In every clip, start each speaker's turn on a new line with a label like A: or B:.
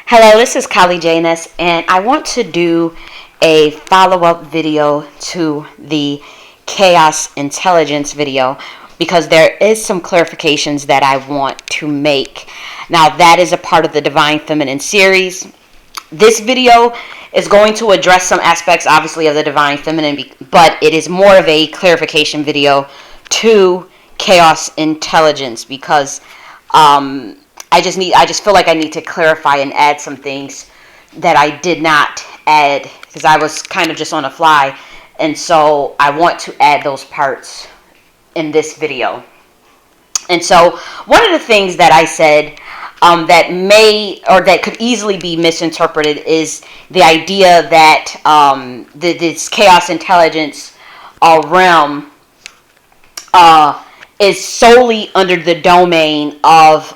A: Hello, this is J.N.S, and I want to do a follow-up video to the Chaos Intelligence video because there is some clarifications that I want to make. Now, that is a part of the Divine Feminine series. This video is going to address some aspects, obviously, of the Divine Feminine, but it is more of a clarification video to Chaos Intelligence because I just feel like I need to clarify and add some things that I did not add because I was kind of just on the fly, and so I want to add those parts in this video. And so one of the things that I said that may or that could easily be misinterpreted is the idea that this chaos intelligence realm is solely under the domain of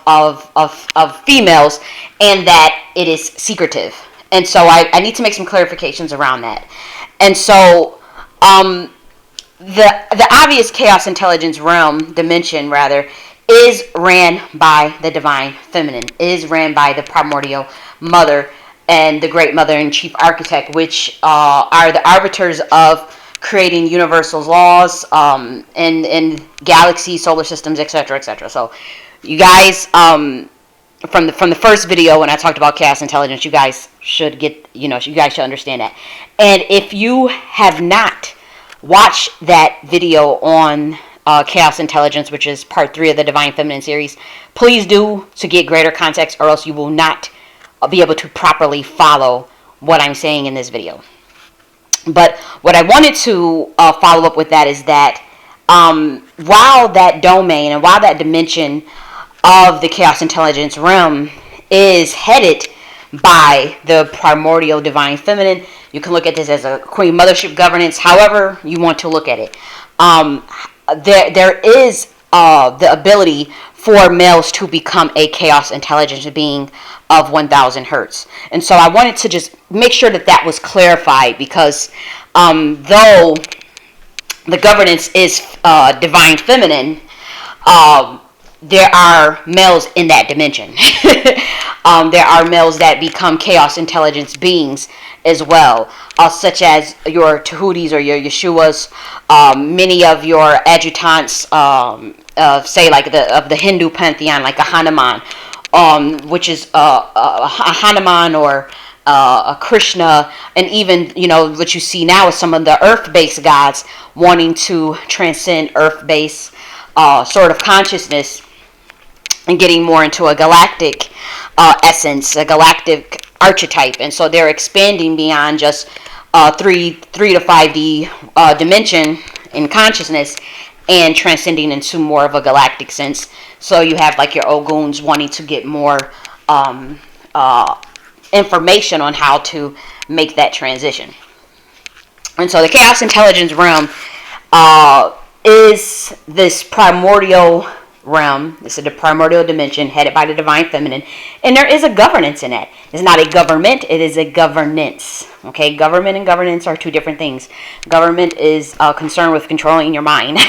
A: females, and that it is secretive. And so I need to make some clarifications around that. And so the obvious chaos intelligence realm, dimension rather, is ran by the divine feminine, is ran by the primordial mother and the great mother and chief architect, which are the arbiters of creating universal laws in galaxies, solar systems, etc., etc. So you guys, from the first video when I talked about chaos intelligence, you guys should you guys should understand that. And if you have not watched that video on chaos intelligence, which is part 3 of the Divine Feminine series, please do, to get greater context, or else you will not be able to properly follow what I'm saying in this video. But what I wanted to follow up with that is that while that domain and while that dimension of the chaos intelligence realm is headed by the primordial divine feminine, you can look at this as a queen mothership governance, however you want to look at it. There is the ability for males to become a chaos intelligence being of 1000 hertz. And so I wanted to just make sure that that was clarified because though the governance is divine feminine, there are males in that dimension. There are males that become chaos intelligence beings as well, such as your Tahudis or your Yeshuas, many of your adjutants, say like of the Hindu pantheon, like a Hanuman, which is a Hanuman or a Krishna, and even what you see now is some of the earth-based gods wanting to transcend earth-based sort of consciousness and getting more into a galactic essence, a galactic archetype. And so they're expanding beyond just 3 to 5D dimension in consciousness and transcending into more of a galactic sense. So you have like your Oguns wanting to get more information on how to make that transition. And so the chaos intelligence realm is this primordial realm. This is the primordial dimension headed by the divine feminine, and there is a governance in that. It's not a government, it is a governance. Okay, government and governance are two different things. Government is concerned with controlling your mind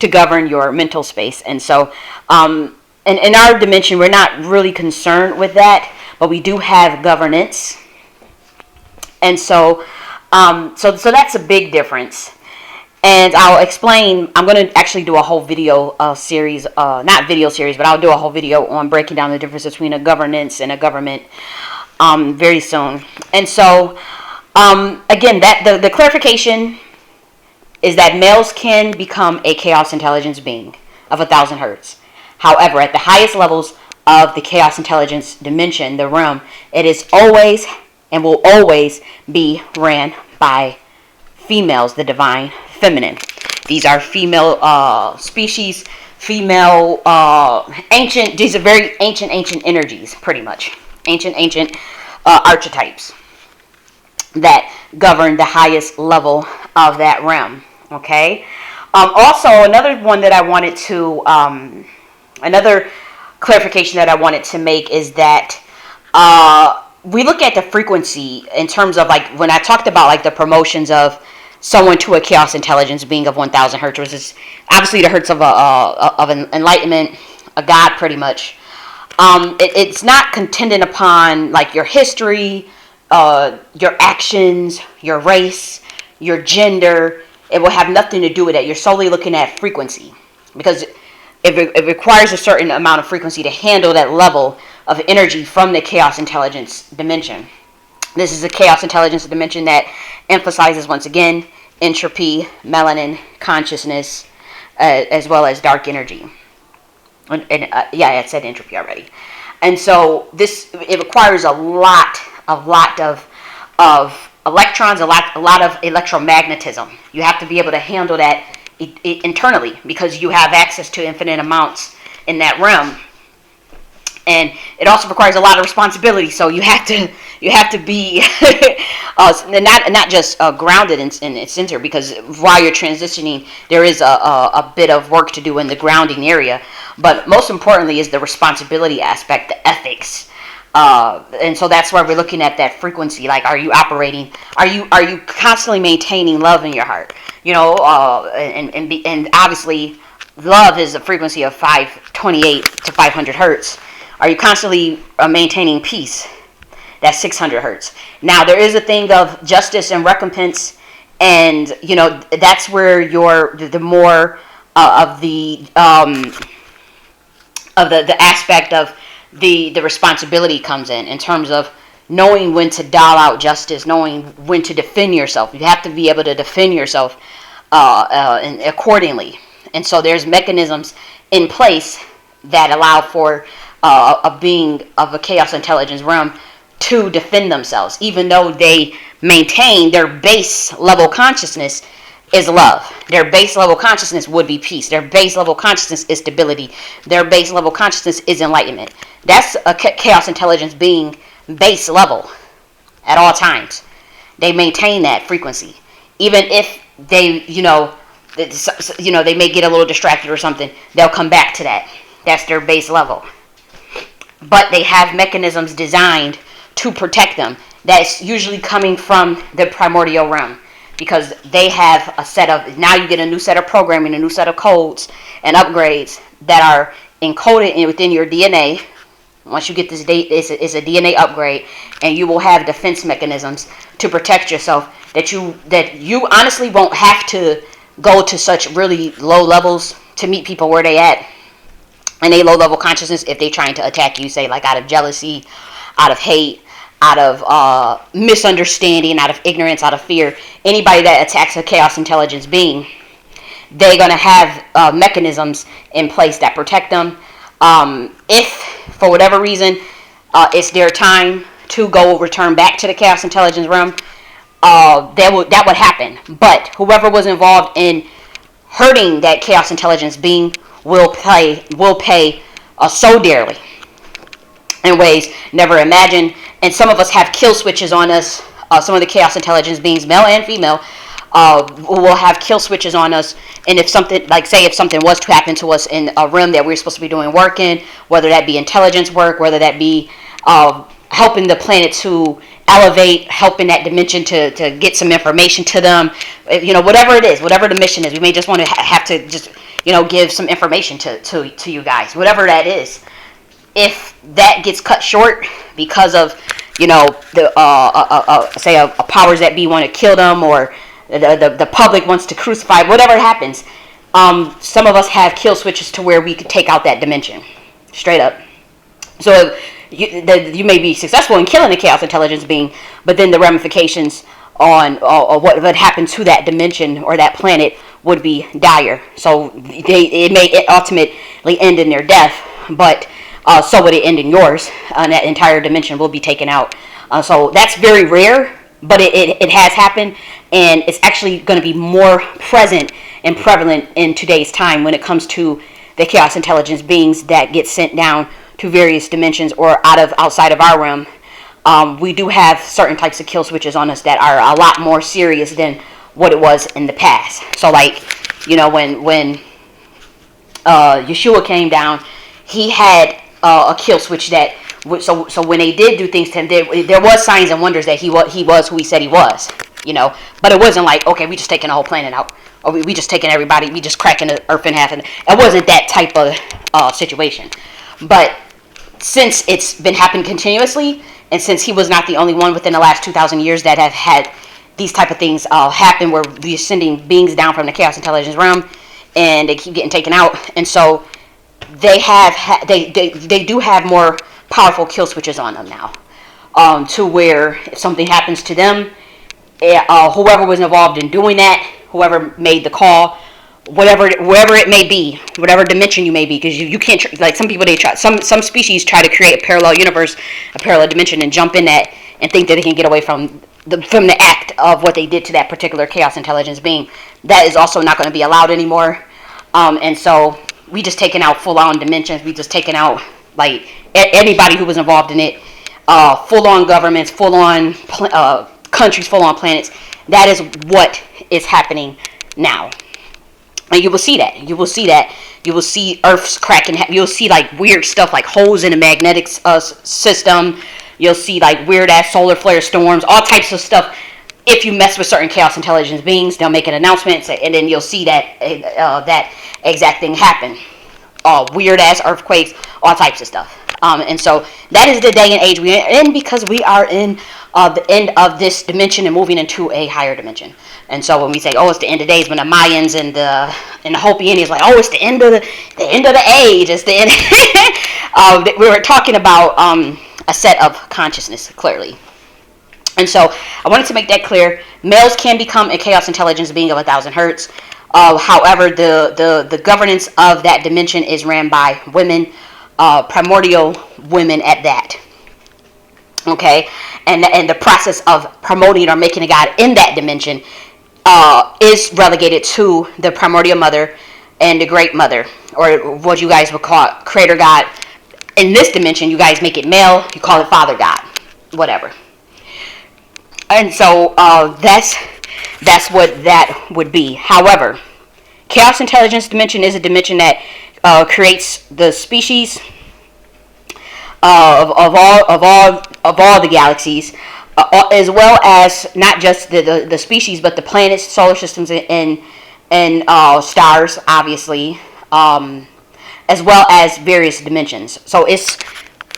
A: to govern your mental space. And so in our dimension, we're not really concerned with that, but we do have governance. And so so that's a big difference. And I'll explain. I'm going to actually do a whole video series, not video series, but I'll do a whole video on breaking down the difference between a governance and a government very soon. And so, again, that the clarification is that males can become a chaos intelligence being of 1000 hertz. However, at the highest levels of the chaos intelligence dimension, the realm, it is always and will always be ran by females, the divine feminine. These are female species, female ancient. These are very ancient energies, pretty much ancient archetypes that govern the highest level of that realm. Okay. Also, another one that I wanted to another clarification that I wanted to make is that we look at the frequency in terms of, like, when I talked about like the promotions of someone to a chaos intelligence being of 1000 hertz, which is obviously the hertz of an enlightenment, a god, pretty much. It's not contingent upon like your history, your actions, your race, your gender. It will have nothing to do with that. You're solely looking at frequency, because it requires a certain amount of frequency to handle that level of energy from the chaos intelligence dimension. This is a chaos intelligence dimension that emphasizes, once again, entropy, melanin, consciousness, as well as dark energy. Yeah, I said entropy already. And so it requires a lot of electrons, a lot of electromagnetism. You have to be able to handle that internally, because you have access to infinite amounts in that realm. And it also requires a lot of responsibility. So you have to be not just grounded in its center, because while you're transitioning, there is a bit of work to do in the grounding area. But most importantly is the responsibility aspect, the ethics. And so that's why we're looking at that frequency. Like, are you operating? Are you constantly maintaining love in your heart? And obviously, love is a frequency of 528 to 500 hertz. Are you constantly maintaining peace? That's 600 hertz. Now, there is a thing of justice and recompense, and that's where the more of the aspect of the responsibility comes in terms of knowing when to dial out justice, knowing when to defend yourself. You have to be able to defend yourself and accordingly. And so there's mechanisms in place that allow for a being of a chaos intelligence realm to defend themselves, even though they maintain their base level consciousness is love. Their base level consciousness would be peace. Their base level consciousness is stability. Their base level consciousness is enlightenment. That's a chaos intelligence being base level at all times. They maintain that frequency, even if they, they may get a little distracted or something. They'll come back to that. That's their base level. But they have mechanisms designed to protect them. That's usually coming from the primordial realm, because they have a set of, now you get a new set of programming, a new set of codes and upgrades that are encoded within your DNA. Once you get this date, it's a DNA upgrade, and you will have defense mechanisms to protect yourself that you honestly won't have to go to such really low levels to meet people where they at in a low level consciousness if they trying to attack you, say like out of jealousy, out of hate, out of misunderstanding, out of ignorance, out of fear. Anybody that attacks a chaos intelligence being, they're going to have mechanisms in place that protect them. If for whatever reason it's their time to return back to the chaos intelligence realm, that would happen. But whoever was involved in hurting that chaos intelligence being will pay so dearly in ways never imagined. And some of us have kill switches on us. Some of the chaos intelligence beings, male and female, will have kill switches on us. And if something, like say if something was to happen to us in a room that we're supposed to be doing work in, whether that be intelligence work, whether that be helping the planet to elevate, helping that dimension to get some information to them, whatever it is, whatever the mission is, we may just want to have to just give some information to you guys, whatever that is. If that gets cut short because of the say a powers that be want to kill them, or the public wants to crucify, whatever happens, some of us have kill switches to where we could take out that dimension straight up. So you may be successful in killing the chaos intelligence being, but then the ramifications on what would happen to that dimension or that planet would be dire. So it may ultimately end in their death, but so would it end in yours, and that entire dimension will be taken out. So that's very rare, but it has happened, and it's actually going to be more present and prevalent in today's time when it comes to the chaos intelligence beings that get sent down to various dimensions or outside of our realm. We do have certain types of kill switches on us that are a lot more serious than what it was in the past. So like, when Yeshua came down, he had a kill switch that, so when they did do things to him, there was signs and wonders that he was who he said he was, but it wasn't like, okay, we just taking the whole planet out, or we just taking everybody, we just cracking the earth in half, and it wasn't that type of situation. But since it's been happening continuously, and since he was not the only one within the last 2,000 years that have had these type of things happen, where we're sending beings down from the chaos intelligence realm, and they keep getting taken out, and so they do have more powerful kill switches on them now, to where if something happens to them, whoever was involved in doing that, whoever made the call, wherever it may be, whatever dimension you may be, because you can't, like some people, they try, some species try to create a parallel universe, a parallel dimension, and jump in that and think that they can get away from the act of what they did to that particular chaos intelligence being. That is also not going to be allowed anymore. And so we just taken out full on dimensions. We just taken out like anybody who was involved in it, full on governments, full on countries, full on planets. That is what is happening now. And you will see that. You will see that. You will see Earth's cracking. You'll see like weird stuff like holes in the magnetic system. You'll see like weird ass solar flare storms, all types of stuff. If you mess with certain chaos intelligence beings, they'll make an announcement, and then you'll see that that exact thing happen. Weird ass earthquakes, all types of stuff. And so that is the day and age we are in, because we are in the end of this dimension and moving into a higher dimension. And so when we say, oh, it's the end of days, when the Mayans and the Hopi Indians like, oh, it's the end of the age, it's the end. We were talking about a set of consciousness, clearly. And so I wanted to make that clear. Males can become a chaos intelligence being of 1,000 hertz. However, the governance of that dimension is ran by women, primordial women at that. Okay, and the process of promoting or making a god in that dimension is relegated to the primordial mother and the great mother, or what you guys would call creator god. In this dimension, you guys make it male, you call it father god, whatever. And so that's what that would be. However, chaos intelligence dimension is a dimension that creates the species of all the galaxies, as well as not just the species, but the planets, solar systems, and stars, obviously, as well as various dimensions. So it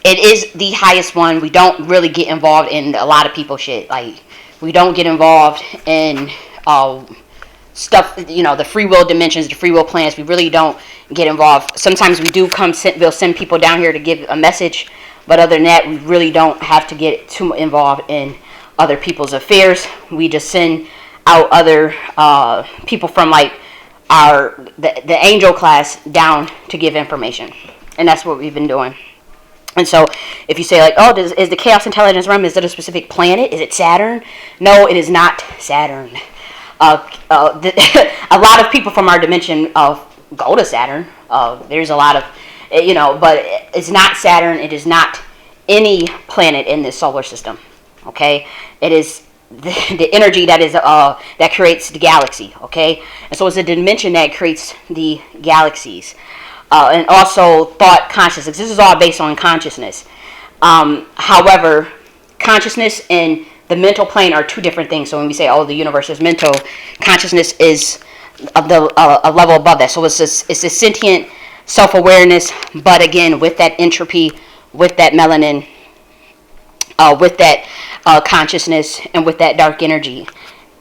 A: is the highest one. We don't really get involved in a lot of people shit. Like, we don't get involved in stuff, the free will dimensions, the free will planets. We really don't get involved. Sometimes we do we'll send people down here to give a message, but other than that, we really don't have to get too involved in other people's affairs. We just send out other people from like the angel class down to give information, and that's what we've been doing. And so if you say like, oh, is the chaos intelligence realm, is it a specific planet? Is it Saturn? No, it is not Saturn. A lot of people from our dimension go to Saturn. There's a lot of, but it's not Saturn. It is not any planet in this solar system. Okay, it is the energy that is that creates the galaxy. Okay, and so it's a dimension that creates the galaxies. And also thought consciousness. This is all based on consciousness. However, consciousness and the mental plane are two different things. So when we say, oh, the universe is mental, consciousness is a level above that. So it's a sentient self-awareness, but again, with that entropy, with that melanin, with that consciousness, and with that dark energy.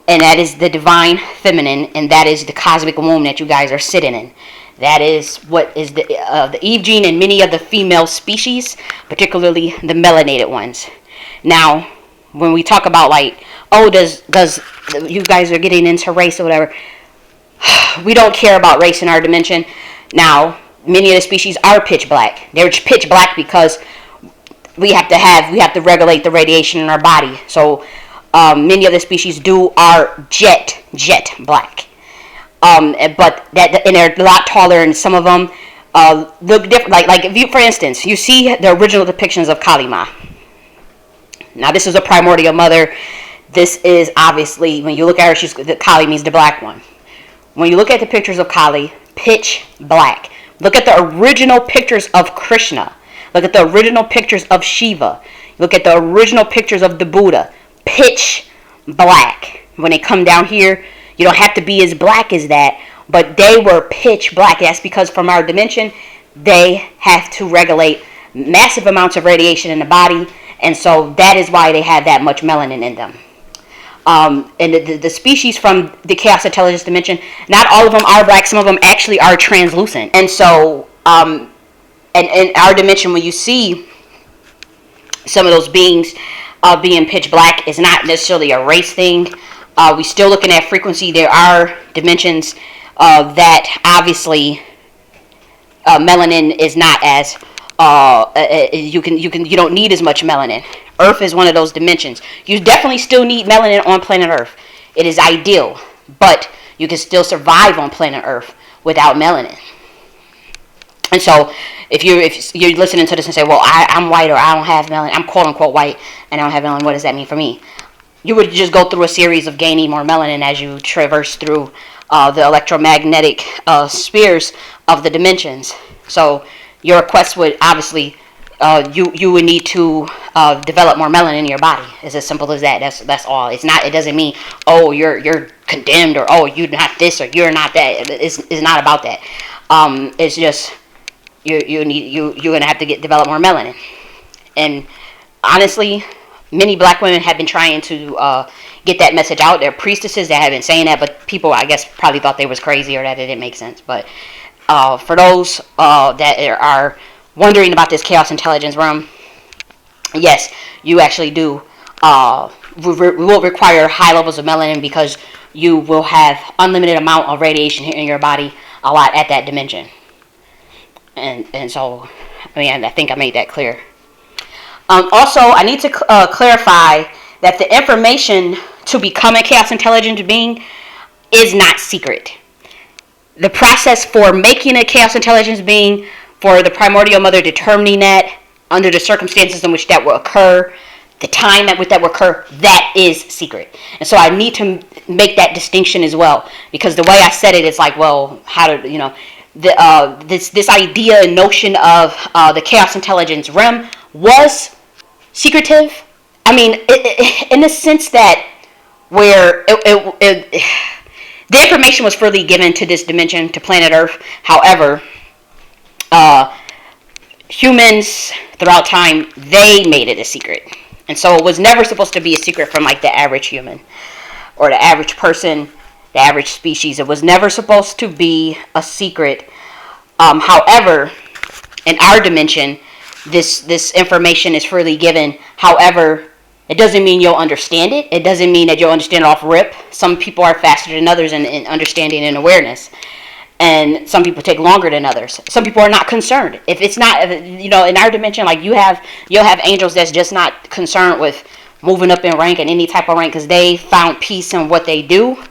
A: And that is the divine feminine, and that is the cosmic womb that you guys are sitting in. That is what is the Eve gene in many of the female species, particularly the melanated ones. Now, when we talk about like, oh, does you guys are getting into race or whatever, we don't care about race in our dimension. Now, many of the species are pitch black. They're pitch black because we have to regulate the radiation in our body. So many of the species are jet black. But and they're a lot taller, and some of them look different. Like if you, for instance, you see the original depictions of Kali Ma. Now this is a primordial mother. This is obviously, when you look at her, Kali means the black one. When you look at the pictures of Kali, pitch black. Look at the original pictures of Krishna. Look at the original pictures of Shiva. Look at the original pictures of the Buddha. Pitch black. When they come down here, you don't have to be as black as that, but they were pitch black. That's because from our dimension, they have to regulate massive amounts of radiation in the body, and so that is why they have that much melanin in them. And the species from the chaos intelligence dimension, not all of them are black. Some of them actually are translucent. And so, and in our dimension, when you see some of those beings being pitch black, is not necessarily a race thing. We still looking at frequency. There are dimensions that obviously melanin is not as you don't need as much melanin. Earth is one of those dimensions. You definitely still need melanin on planet Earth. It is ideal, but you can still survive on planet Earth without melanin. And so, if you're listening to this and say, "Well, I'm white, or I don't have melanin. I'm quote unquote white, and I don't have melanin. What does that mean for me?" You would just go through a series of gaining more melanin as you traverse through the electromagnetic spheres of the dimensions. So your quest would obviously you would need to develop more melanin in your body. It's as simple as that. That's all. It's not. It doesn't mean, oh, you're condemned, or oh, you're not this, or you're not that. It's not about that. It's just you're gonna have to develop more melanin. And honestly, many black women have been trying to get that message out. There are priestesses that have been saying that, but people, I guess, probably thought they was crazy or that it didn't make sense. But for those that are wondering about this chaos intelligence realm, yes, you actually do will require high levels of melanin, because you will have unlimited amount of radiation hitting your body a lot at that dimension. And so, I mean, I think I made that clear. Also, I need to clarify that the information to become a chaos intelligence being is not secret. The process for making a chaos intelligence being, for the primordial mother determining that, under the circumstances in which that will occur, the time at which that will occur, that is secret. And so I need to make that distinction as well, because the way I said it, it's like, well, how do you know? This idea and notion of the chaos intelligence realm was secretive. I mean, in the sense that where the information was freely given to this dimension, to planet Earth. However, humans throughout time, they made it a secret. And so it was never supposed to be a secret from like the average human or the average person, the average species. It was never supposed to be a secret. However, in our dimension, this information is freely given. However, it doesn't mean you'll understand it. It doesn't mean that you'll understand it off rip. Some people are faster than others in understanding and awareness. And some people take longer than others. Some people are not concerned. If it's not, in our dimension, like you'll have angels that's just not concerned with moving up in rank, in any type of rank, because they found peace in what they do.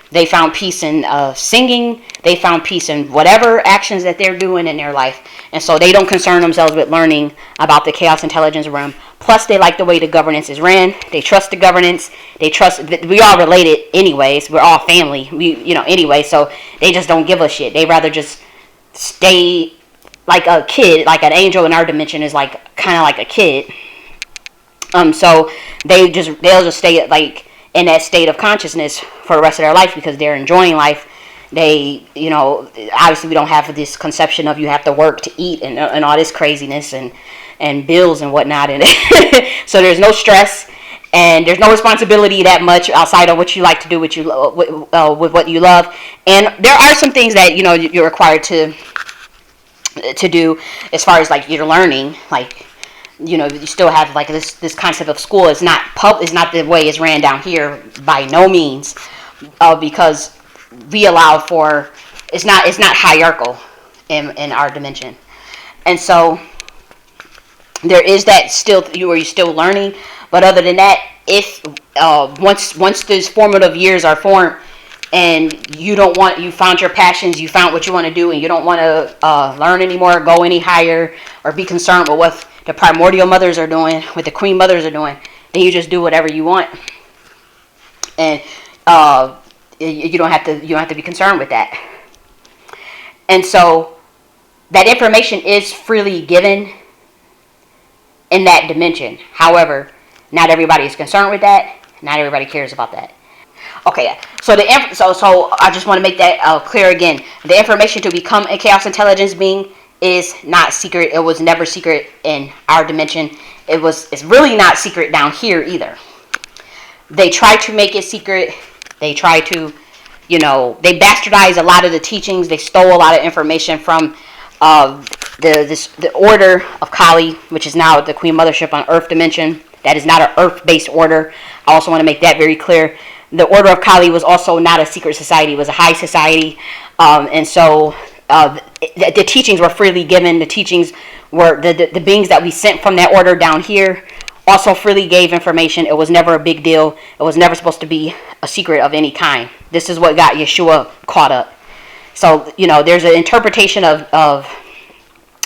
A: They found peace in singing. They found peace in whatever actions that they're doing in their life. And so they don't concern themselves with learning about the chaos intelligence realm. Plus, they like the way the governance is ran. They trust the governance. They trust, we all related anyways. We're all family. Anyway. So they just don't give a shit. They rather just stay like a kid, like an angel in our dimension is like kind of like a kid. So they'll just stay like in that state of consciousness for the rest of their life, because they're enjoying life. They, obviously we don't have this conception of you have to work to eat and all this craziness and bills and whatnot. And so there's no stress and there's no responsibility that much outside of what you like to do, with what you love. And there are some things that, you're required to do as far as like your learning, like, you still have like this concept of school is not the way it's ran down here by no means, because we allow for it's not hierarchical in our dimension. And so there is that still where you're still learning, but other than that, if once those formative years are formed and you found your passions, you found what you want to do, and you don't want to learn anymore, go any higher, or be concerned with what the primordial mothers are doing, what the queen mothers are doing, then you just do whatever you want, and you don't have to be concerned with that. And so that information is freely given in that dimension. However, not everybody is concerned with that. Not everybody cares about that. Okay, so so I just want to make that clear again. The information to become a chaos intelligence being is not secret. It was never secret in our dimension. It's really not secret down here either. They try to make it secret. They try to, they bastardize a lot of the teachings. They stole a lot of information from the order of Kali, which is now the Queen Mothership on Earth dimension. That is not an Earth-based order. I also want to make that very clear. The Order of Kali was also not a secret society. It was a high society. And so the teachings were freely given. The teachings were, the beings that we sent from that order down here also freely gave information. It was never a big deal. It was never supposed to be a secret of any kind. This is what got Yeshua caught up. So, there's an interpretation of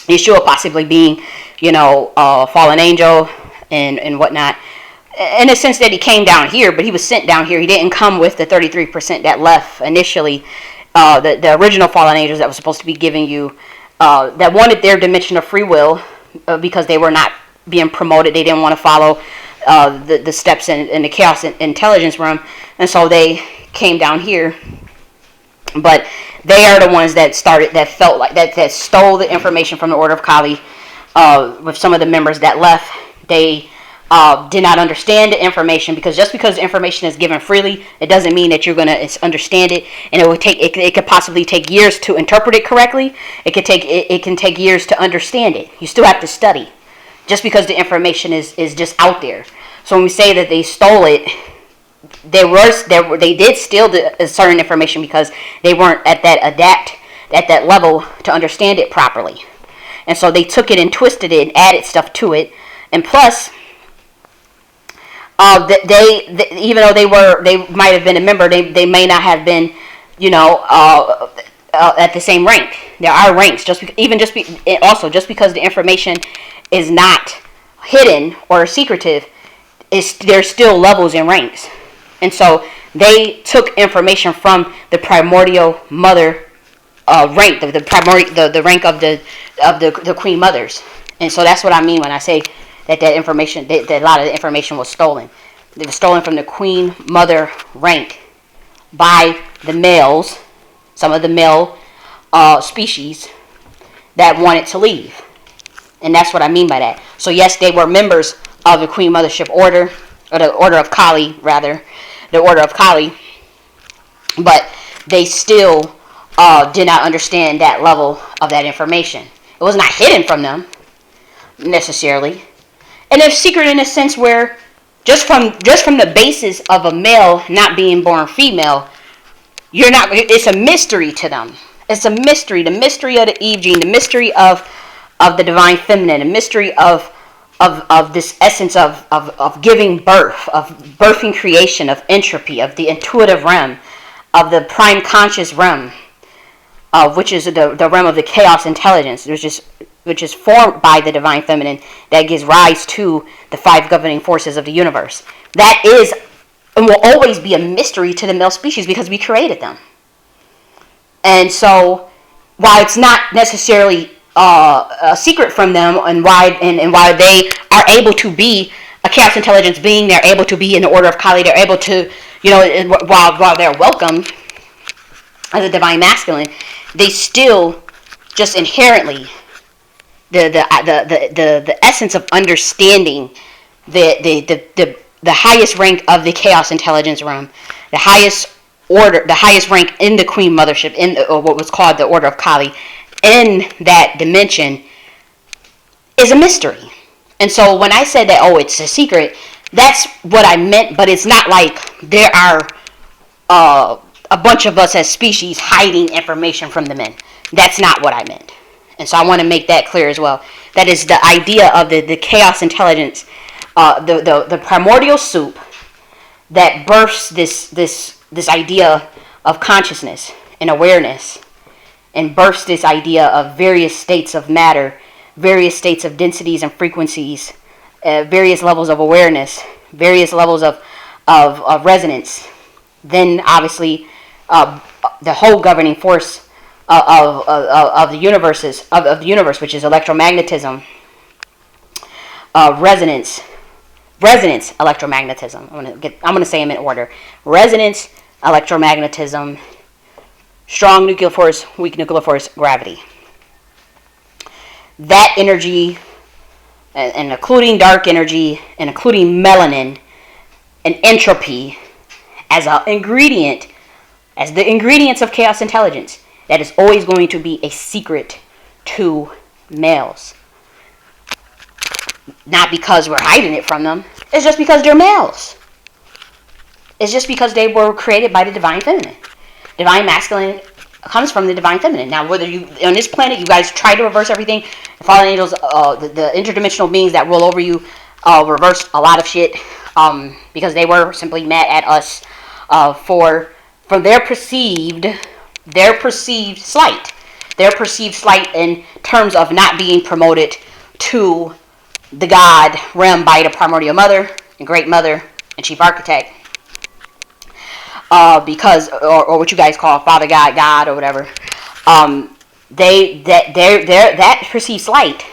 A: Yeshua possibly being, a fallen angel and whatnot. In a sense that he came down here, but he was sent down here. He didn't come with the 33% that left initially. The original fallen angels that was supposed to be giving you, that wanted their dimension of free will because they were not being promoted. They didn't want to follow the steps in the chaos intelligence realm. And so they came down here. But they are the ones that felt like, that stole the information from the Order of Kali with some of the members that left. They did not understand the information, because just because the information is given freely, it doesn't mean that you're going to understand it. And it could possibly take years to interpret it correctly. It can take years to understand it. You still have to study, just because the information is just out there. So when we say that they stole it, they did steal certain information because they weren't at that level to understand it properly. And so they took it and twisted it and added stuff to it. And plus, they even though they might have been a member, they may not have been, at the same rank. There are ranks. Also just because the information is not hidden or secretive, there's still levels and ranks. And so they took information from the primordial mother rank, the rank of the Queen Mothers. And so that's what I mean when I say that information, that a lot of the information was stolen. It was stolen from the Queen Mother rank by the males, some of the male species that wanted to leave. And that's what I mean by that. So yes, they were members of the Queen Mothership order, or the Order of Kali, rather. The Order of Kali. But they still did not understand that level of that information. It was not hidden from them, necessarily. And it's secret in a sense where just from the basis of a male not being born female, it's a mystery to them. It's a mystery. The mystery of the Eve gene, the mystery of the divine feminine, the mystery of this essence of giving birth, of birthing creation, of entropy, of the intuitive realm, of the prime conscious realm, which is the realm of the chaos intelligence, which is formed by the divine feminine, that gives rise to the 5 governing forces of the universe. That is and will always be a mystery to the male species because we created them. And so, while it's not necessarily a secret from them, and why they are able to be a chaos intelligence being, they're able to be in the Order of Kali, they're able to, while they're welcome as a divine masculine, they still just inherently the essence of understanding the highest rank of the chaos intelligence realm, the highest order, the highest rank in the Queen Mothership, or what was called the Order of Kali, in that dimension, is a mystery. And so when I said that, it's a secret, that's what I meant. But it's not like there are a bunch of us as species hiding information from the men. That's not what I meant. And so I want to make that clear as well. That is the idea of the chaos intelligence, the primordial soup that births this idea of consciousness and awareness, and births this idea of various states of matter, various states of densities and frequencies, various levels of awareness, various levels of resonance. Then obviously the whole governing force of the universe, which is electromagnetism, resonance electromagnetism. I'm gonna say them in order: resonance, electromagnetism, strong nuclear force, weak nuclear force, gravity. that energy, and including dark energy, and including melanin and entropy as an ingredient, as the ingredients of chaos intelligence, that is always going to be a secret to males. Not because we're hiding it from them. It's just because they're males. It's just because they were created by the divine feminine. Divine masculine comes from the divine feminine. Now, whether you, on this planet, you guys try to reverse everything, the fallen angels, the interdimensional beings that rule over you, reverse a lot of shit, because they were simply mad at us for their perceived slight. Their perceived slight in terms of not being promoted to the God realm by the primordial mother and great mother and chief architect. Because, or what you guys call Father God, God, or whatever, that perceived slight,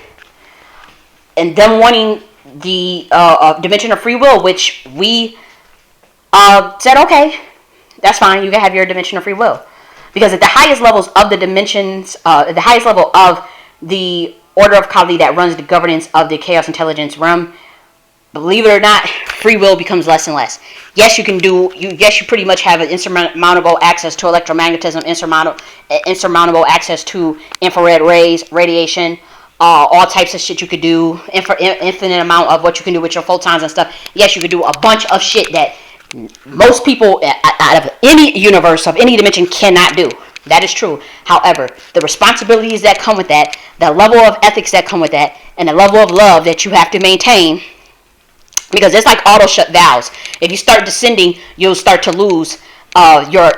A: and them wanting the dimension of free will, which we said, okay, that's fine, you can have your dimension of free will, because at the highest levels of the dimensions, at the highest level of the order of Kali that runs the governance of the chaos intelligence realm, believe it or not, free will becomes less and less. Yes, you can do. Yes, you pretty much have an insurmountable access to electromagnetism, insurmountable access to infrared rays, radiation, all types of shit you could do. Infinite amount of what you can do with your photons and stuff. Yes, you could do a bunch of shit that most people out of any universe of any dimension cannot do. That is true. However, the responsibilities that come with that, the level of ethics that come with that, and the level of love that you have to maintain. Because it's like auto shut valves. If you start descending, you'll start to lose your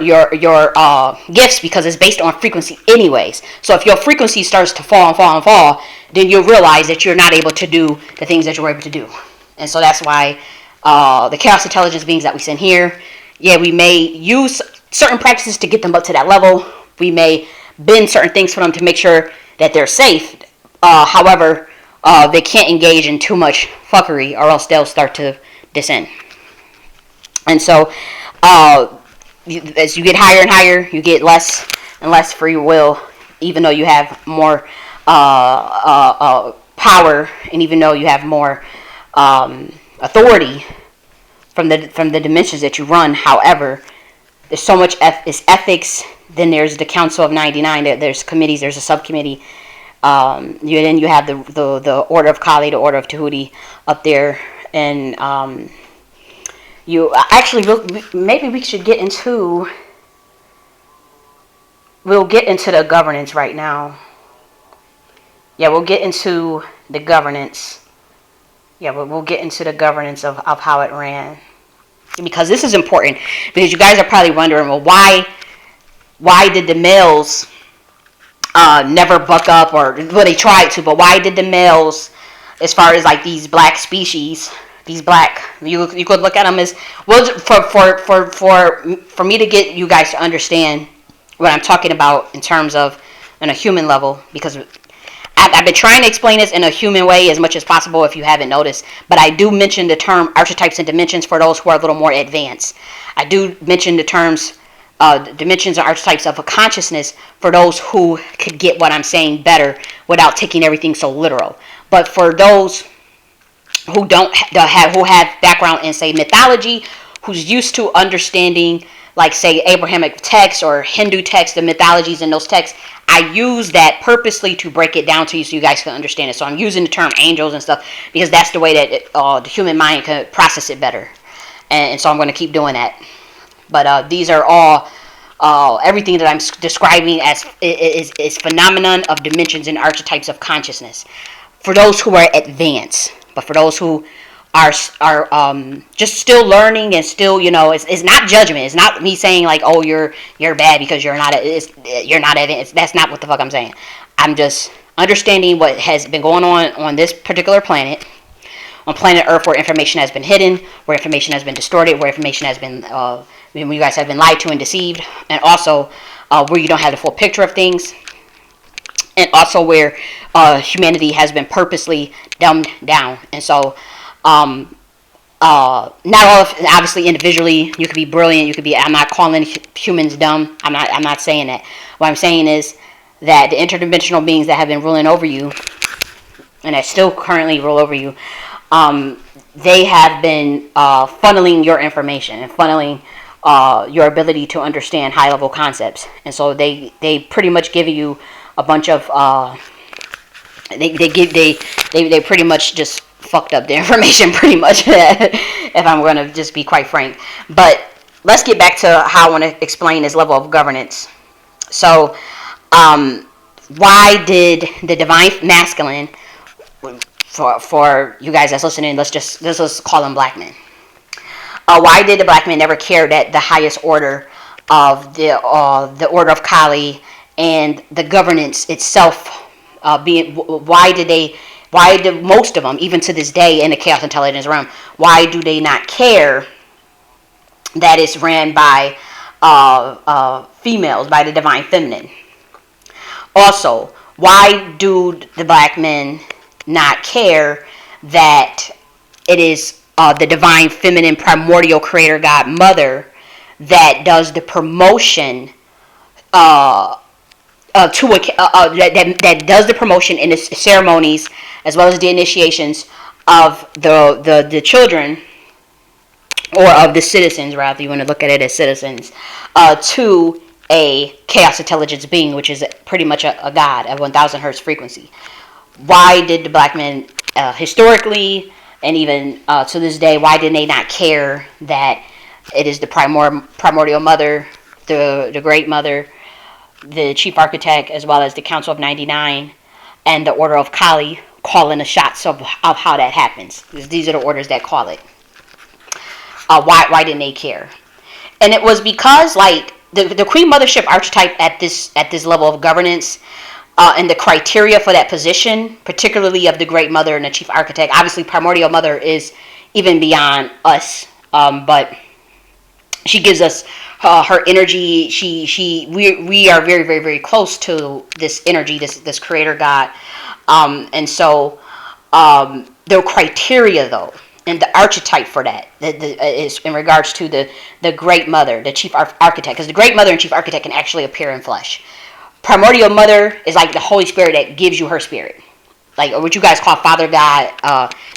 A: gifts, because it's based on frequency anyways. So if your frequency starts to fall and fall and fall, then you'll realize that you're not able to do the things that you're able to do. And so that's why the chaos intelligence beings that we send here, yeah, we may use certain practices to get them up to that level. We may bend certain things for them to make sure that they're safe. However, they can't engage in too much fuckery, or else they'll start to descend. And so, as you get higher and higher, you get less and less free will, even though you have more power, and even though you have more authority from the dimensions that you run. However, there's so much it's ethics. Then there's the Council of 99. There's committees. There's a subcommittee. Then you have the Order of Kali, the Order of Tahuti up there, and you actually maybe we should get into. We'll get into the governance right now. Yeah, we'll get into the governance. Yeah, we'll get into the governance of how it ran, because this is important. Because you guys are probably wondering, well, why did the males never buck up, or well, they tried to, but why did the males, as far as like these black species, these black, you could look at them as, well, for me to get you guys to understand what I'm talking about in terms of on a human level, because I've been trying to explain this in a human way as much as possible, if you haven't noticed, but I do mention the term archetypes and dimensions for those who are a little more advanced. I do mention the terms dimensions or archetypes of a consciousness for those who could get what I'm saying better without taking everything so literal. But for those who who have background in, say, mythology, who's used to understanding, like, say, Abrahamic texts or Hindu texts, the mythologies in those texts, I use that purposely to break it down to you so you guys can understand it. So I'm using the term angels and stuff because that's the way that the human mind can process it better. And so I'm going to keep doing that. But these are all, everything that I'm describing as is phenomenon of dimensions and archetypes of consciousness. For those who are advanced, but for those who are just still learning and still, it's not judgment. It's not me saying like, oh, you're bad because you're not advanced. That's not what the fuck I'm saying. I'm just understanding what has been going on this particular planet. On planet Earth, where information has been hidden, where information has been distorted, where information has been, you guys have been lied to and deceived, and also where you don't have the full picture of things, and also where humanity has been purposely dumbed down. And so, not all of, obviously individually, you could be brilliant, you could be, I'm not calling humans dumb, I'm not saying that. What I'm saying is that the interdimensional beings that have been ruling over you and that still currently rule over you, they have been funneling your information and funneling your ability to understand high level concepts. And so they pretty much give you a bunch of they pretty much just fucked up the information pretty much if I'm going to just be quite frank. But let's get back to how I want to explain this level of governance. So why did the divine masculine, for you guys that's listening, let's just call them black men. Why did the black men never care that the highest order of the order of Kali and the governance itself being, why do most of them, even to this day in the chaos intelligence realm, why do they not care that it's ran by females, by the divine feminine? Also, why do the black men not care that it is the divine feminine primordial creator God mother that does the promotion that does the promotion in the ceremonies as well as the initiations of the children, or of the citizens, rather, you want to look at it as citizens, to a chaos intelligence being, which is pretty much a god at 1,000 hertz frequency? Why did the black men historically and even to this day, why did they not care that it is the primordial mother, the great mother, the chief architect, as well as the Council of 99 and the Order of Kali calling the shots of how that happens? These are the orders that call it. Why didn't they care? And it was because, like, the Queen Mothership archetype at this level of governance, and the criteria for that position, particularly of the Great Mother and the Chief Architect. Obviously, Primordial Mother is even beyond us, but she gives us her energy. We are very, very, very close to this energy, this Creator God, and so the criteria, though, and the archetype for that is in regards to the Great Mother, the Chief Architect, because the Great Mother and Chief Architect can actually appear in flesh. Primordial Mother is like the Holy Spirit that gives you her spirit, like what you guys call Father God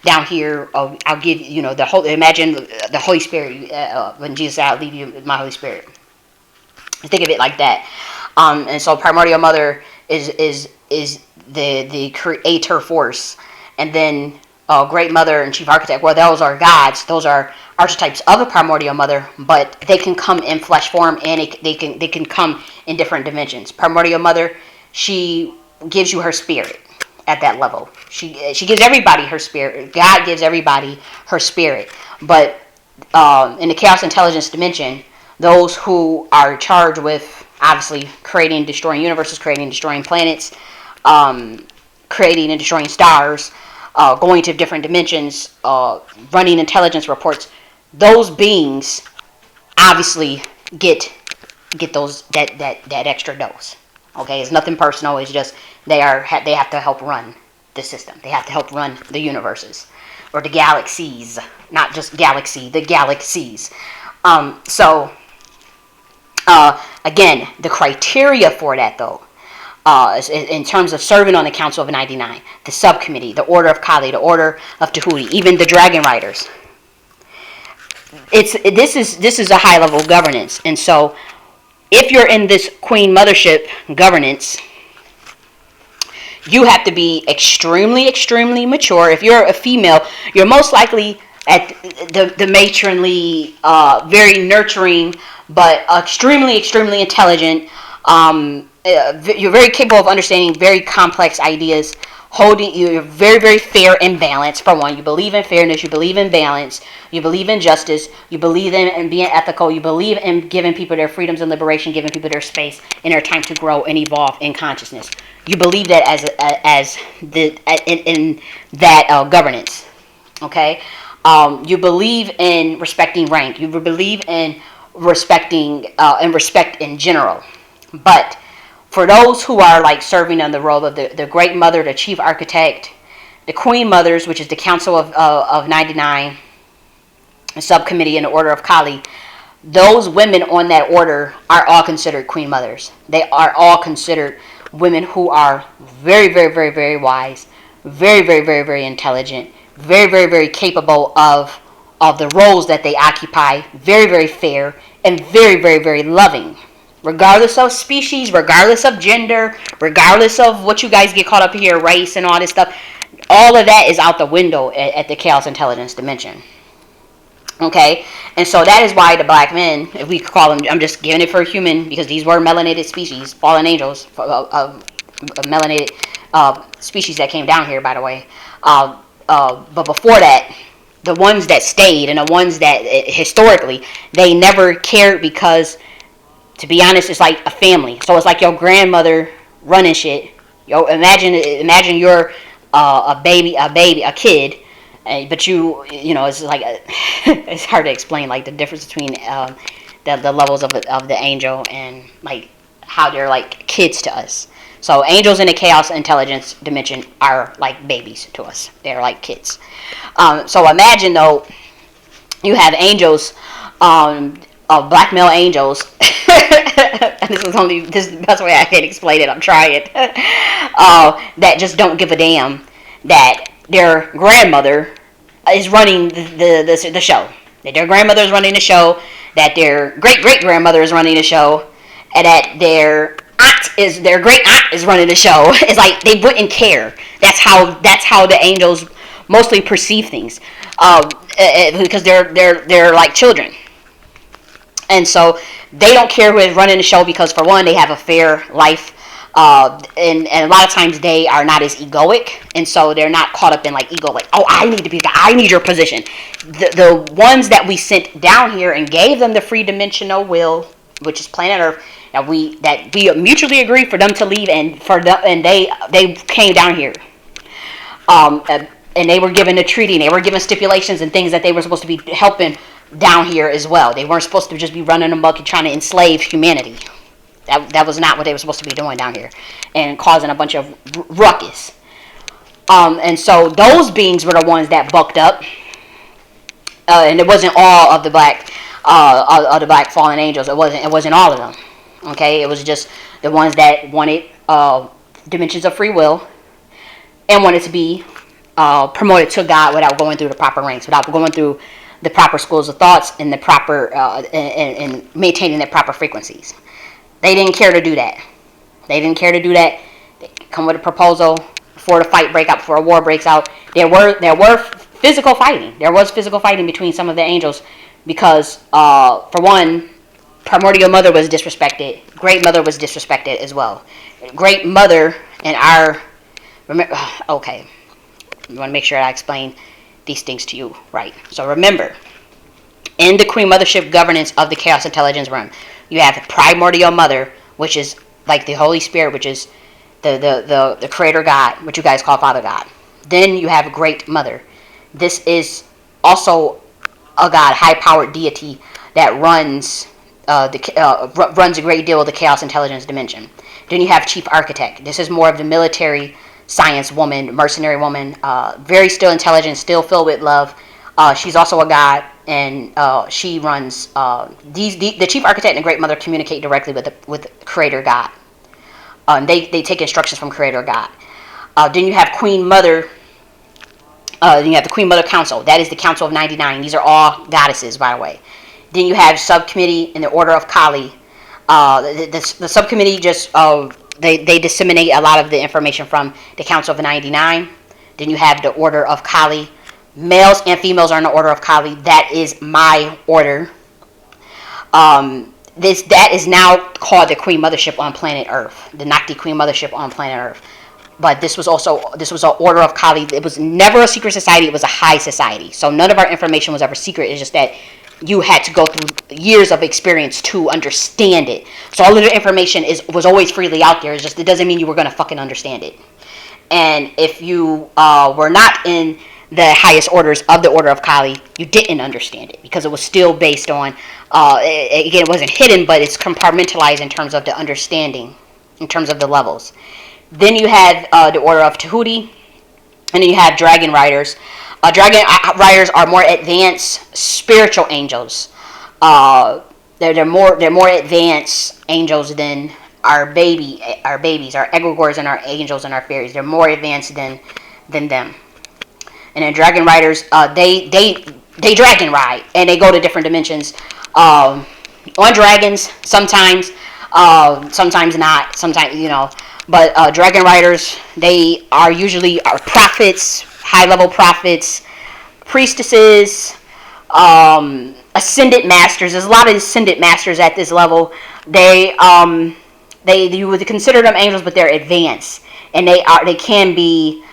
A: down here. I'll give the whole. Imagine the Holy Spirit when Jesus said, "I'll leave you with my Holy Spirit." Think of it like that. And so Primordial Mother is the creator force, and then Great Mother and Chief Architect. Well, those are gods. Those are archetypes of a Primordial Mother, but they can come in flesh form, and they can come in different dimensions. Primordial Mother, she gives you her spirit at that level. She gives everybody her spirit. God gives everybody her spirit. But in the chaos intelligence dimension, those who are charged with obviously creating and destroying universes, creating and destroying planets, creating and destroying stars, going to different dimensions, running intelligence reports, those beings obviously get those that extra dose. Okay, it's nothing personal. It's just they have to help run the system. They have to help run the universes or the galaxies, not just galaxy, the galaxies. So again, the criteria for that, though, in terms of serving on the Council of 99, the subcommittee, the Order of Kali, the Order of Tahuti, even the Dragon Riders. This is a high level of governance, and so if you're in this Queen Mothership governance, you have to be extremely, extremely mature. If you're a female, you're most likely at the matronly, very nurturing, but extremely, extremely intelligent. You're very capable of understanding very complex ideas. You're very, very fair and balanced. For one, you believe in fairness. You believe in balance. You believe in justice. You believe in being ethical. You believe in giving people their freedoms and liberation, giving people their space and their time to grow and evolve in consciousness. You believe that in that governance. Okay. You believe in respecting rank. You believe in respecting and respect in general. But for those who are like serving on the role of the Great Mother, the Chief Architect, the Queen Mothers, which is the Council of 99, the subcommittee, and the Order of Kali, those women on that order are all considered Queen Mothers. They are all considered women who are very, very, very, very wise, very, very, very, very intelligent, very, very, very capable of the roles that they occupy, very, very fair, and very, very, very loving. Regardless of species, regardless of gender, regardless of what you guys get caught up here, race and all this stuff, all of that is out the window at the chaos intelligence dimension. Okay, and so that is why the black men, if we call them, I'm just giving it for human because these were melanated species, fallen angels, melanated species that came down here, by the way. But before that, the ones that stayed and the ones that historically they never cared because, to be honest, it's like a family. So it's like your grandmother running shit. Yo, imagine you're a kid, but you know, it's like it's hard to explain like the difference between the levels of the angel and like how they're like kids to us. So angels in the chaos intelligence dimension are like babies to us. They're like kids. So imagine though, you have angels, black male angels. This is the best way I can explain it. I'm trying. That just don't give a damn that their grandmother is running the show. That their grandmother is running the show. That their great great grandmother is running the show, and that their great aunt is running the show. It's like they wouldn't care. That's how the angels mostly perceive things, because they're like children. And so they don't care who is running the show because, for one, they have a fair life. And a lot of times they are not as egoic. And so they're not caught up in like ego, like, oh, I need to be, I need your position. The ones that we sent down here and gave them the free dimensional will, which is planet Earth, that we mutually agreed for them to leave, and they came down here. And they were given a treaty, and they were given stipulations and things that they were supposed to be helping down here as well. They weren't supposed to just be running amok and trying to enslave humanity. That was not what they were supposed to be doing down here, and causing a bunch of ruckus. And so those beings were the ones that bucked up, and it wasn't all of the black fallen angels. It wasn't all of them. Okay, it was just the ones that wanted dimensions of free will and wanted to be promoted to God without going through the proper ranks, without going through the proper schools of thoughts and the proper and maintaining the proper frequencies. They didn't care to do that. They come with a proposal before the fight break out, before a war breaks out. There were physical fighting. There was physical fighting between some of the angels because, for one, primordial mother was disrespected. Great mother was disrespected as well. Great mother and okay. I want to make sure I explain these things to you right. So remember, in the Queen Mothership governance of the Chaos Intelligence realm, you have Primordial Mother, which is like the Holy Spirit, which is the Creator God, which you guys call Father God. Then you have Great Mother. This is also a God, high-powered deity that runs runs a great deal of the Chaos Intelligence dimension. Then you have Chief Architect. This is more of the military science woman, mercenary woman, very still intelligent, still filled with love. She's also a god, and she runs the Chief Architect and the Great Mother communicate directly with Creator God. They take instructions from Creator God. Then you have Queen Mother. Then you have the Queen Mother Council. That is the Council of 99. These are all goddesses, by the way. Then you have subcommittee in the Order of Kali. The subcommittee just they disseminate a lot of the information from the Council of 99. Then you have the Order of Kali. Males and females are in the Order of Kali. That is my order. That is now called the Queen Mothership on planet Earth, the Nakhti Queen Mothership on planet Earth. But this was an Order of Kali. It was never a secret society. It was a high society. So none of our information was ever secret. It's just that you had to go through years of experience to understand it. So all of the information was always freely out there. It's just, it doesn't mean you were going to fucking understand it. And if you were not in the highest orders of the Order of Kali, you didn't understand it because it was still based on, again, it wasn't hidden, but it's compartmentalized in terms of the understanding, in terms of the levels. Then you had the Order of Tahuti, and then you have Dragon Riders. Dragon Riders are more advanced spiritual angels. They're more advanced angels than our babies, our egregores, and our angels and our fairies. They're more advanced than than them. And then dragon riders, they dragon ride, and they go to different dimensions on dragons sometimes, sometimes not, sometimes, but dragon riders, they are usually prophets, high level prophets, priestesses, ascended masters. There's a lot of ascended masters at this level. You would consider them angels, but they're advanced, and they can be.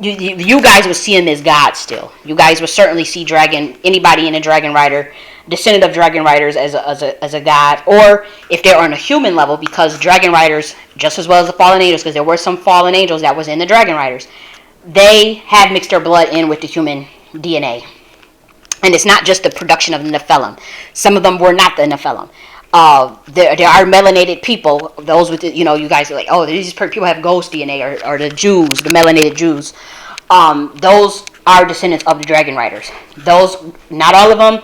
A: You guys would see them as gods still. You guys would certainly see anybody in a dragon rider, descendant of dragon riders, as a god, or if they're on a human level, because dragon riders, just as well as the fallen angels, because there were some fallen angels that was in the dragon riders, they have mixed their blood in with the human DNA. And it's not just the production of the Nephilim. Some of them were not the Nephilim. There are melanated people. Those with you guys are like, oh, these people have ghost DNA, or the Jews, the melanated Jews. Those are descendants of the dragon riders. Those, not all of them,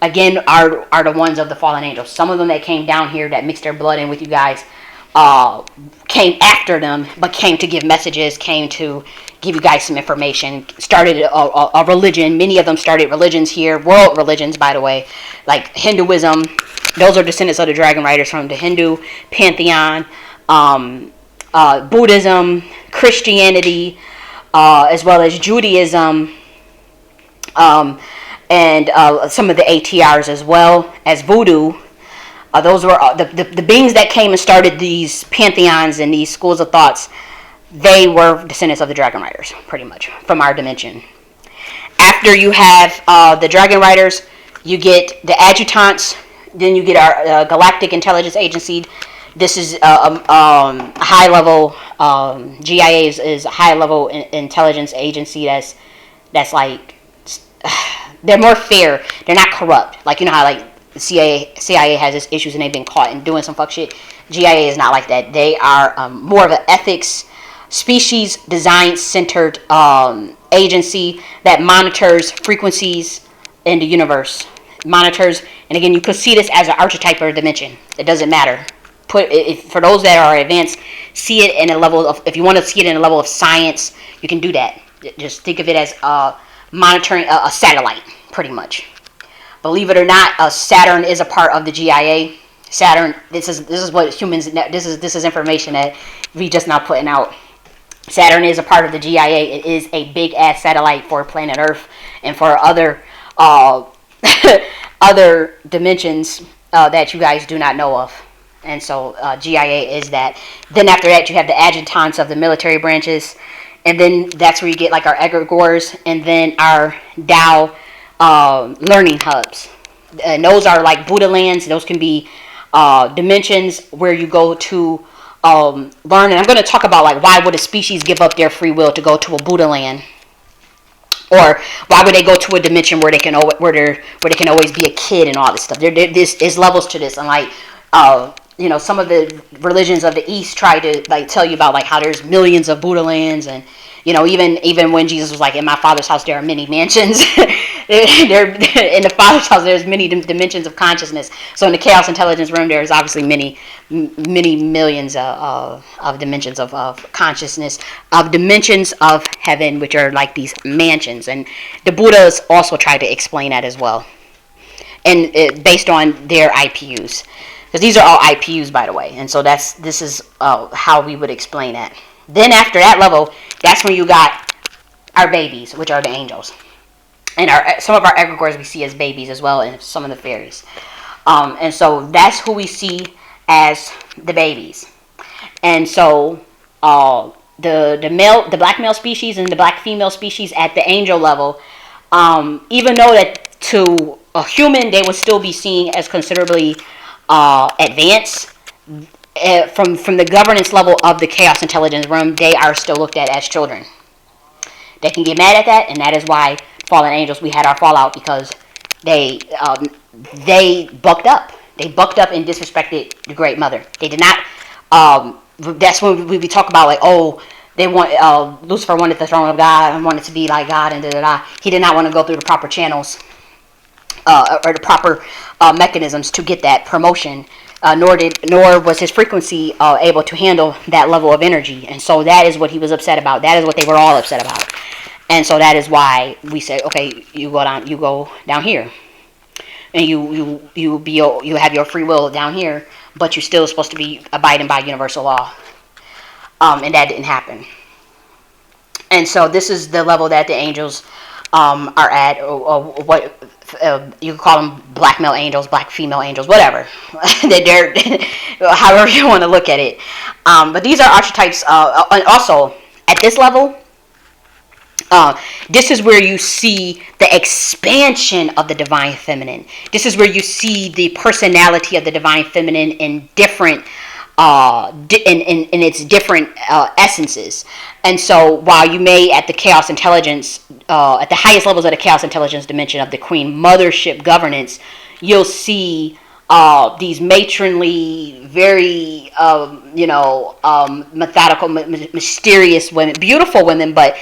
A: again, are the ones of the fallen angels. Some of them that came down here that mixed their blood in with you guys came after them, but came to give messages, came to give you guys some information, started a religion. Many of them started religions here, world religions, by the way, like Hinduism. Those are descendants of the dragon riders from the Hindu pantheon, Buddhism, Christianity, as well as Judaism, and some of the ATRs, as well as voodoo. Those were the beings that came and started these pantheons and these schools of thoughts. They were descendants of the dragon riders, pretty much, from our dimension. After you have the dragon riders, you get the adjutants. Then you get our Galactic Intelligence Agency. This is a high level. GIA is a high level intelligence agency. That's like, they're more fair. They're not corrupt. Like, you know how like the CIA has its issues and they've been caught and doing some fuck shit. GIA is not like that. They are more of an ethics, species design centered agency that monitors frequencies in the universe. Monitors, and again, you could see this as an archetype or a dimension. It doesn't matter. For those that are advanced, see it in a level of, if you want to see it in a level of science, you can do that. Just think of it as monitoring a satellite, pretty much. Believe it or not, Saturn is a part of the GIA. Saturn, this is what humans, this is information that we just not putting out. Saturn is a part of the GIA. It is a big ass satellite for planet Earth and for other other dimensions that you guys do not know of. And so GIA is that. Then after that, you have the adjutants of the military branches, and then that's where you get like our egregores, and then our Tao learning hubs. And those are like Buddha lands. Those can be dimensions where you go to learn. And I'm going to talk about like why would a species give up their free will to go to a Buddha land, or why would they go to a dimension where they can always be a kid and all this stuff. There's levels to this, and like some of the religions of the East try to like tell you about like how there's millions of Buddha lands, and even when Jesus was like, in my Father's house there are many mansions. There in the Father's house there's many dimensions of consciousness. So in the chaos intelligence room there's obviously many millions of dimensions of consciousness, of dimensions of heaven, which are like these mansions. And the Buddhas also try to explain that as well, and based on their IPUs, because these are all IPUs, by the way. And so this is how we would explain that. Then after that level, that's when you got our babies, which are the angels. And some of our egregores we see as babies as well, and some of the fairies. And so that's who we see as the babies. And so the black male species and the black female species at the angel level, even though that to a human they would still be seen as considerably advanced, from the governance level of the chaos intelligence room, they are still looked at as children. They can get mad at that, and that is why fallen angels, we had our fallout, because they bucked up. They bucked up and disrespected the Great Mother. They did not. That's when we talk about like, oh, they want Lucifer wanted the throne of God and wanted to be like God, and da da da. He did not want to go through the proper channels or the proper mechanisms to get that promotion. nor was his frequency able to handle that level of energy. And so that is what he was upset about. That is what they were all upset about. And so that is why we say, okay, you go down here, and you have your free will down here, but you're still supposed to be abiding by universal law. And that didn't happen. And so this is the level that the angels are at, or what you can call them, black male angels, black female angels, whatever. they're however you want to look at it. But these are archetypes. And also, at this level, this is where you see the expansion of the divine feminine. This is where you see the personality of the divine feminine in different in its different essences. And so while you may, at the chaos intelligence, at the highest levels of the chaos intelligence dimension of the queen mothership governance, you'll see these matronly, very methodical, mysterious women, beautiful women. But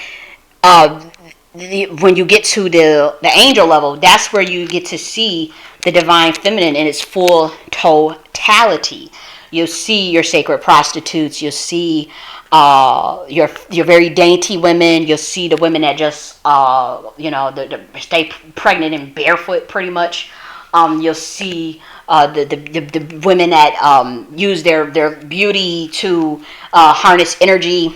A: when you get to the angel level, that's where you get to see the divine feminine in its full totality. You'll see your sacred prostitutes. You'll see your very dainty women. You'll see the women that just stay pregnant and barefoot, pretty much. You'll see the women that use their beauty to harness energy.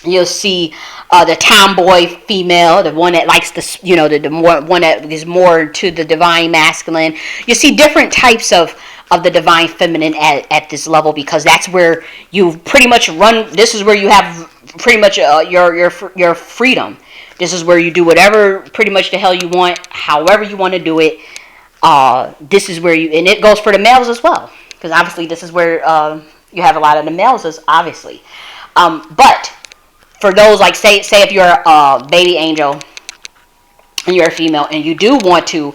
A: You'll see the tomboy female, the one that likes one that is more to the divine masculine. You see different types of the divine feminine at this level, because that's where you pretty much run. This is where you have pretty much your freedom. This is where you do whatever pretty much the hell you want, however you want to do it. This is where and it goes for the males as well, because obviously this is where you have a lot of the males, obviously. But for those, like, say if you're a baby angel and you're a female and you do want to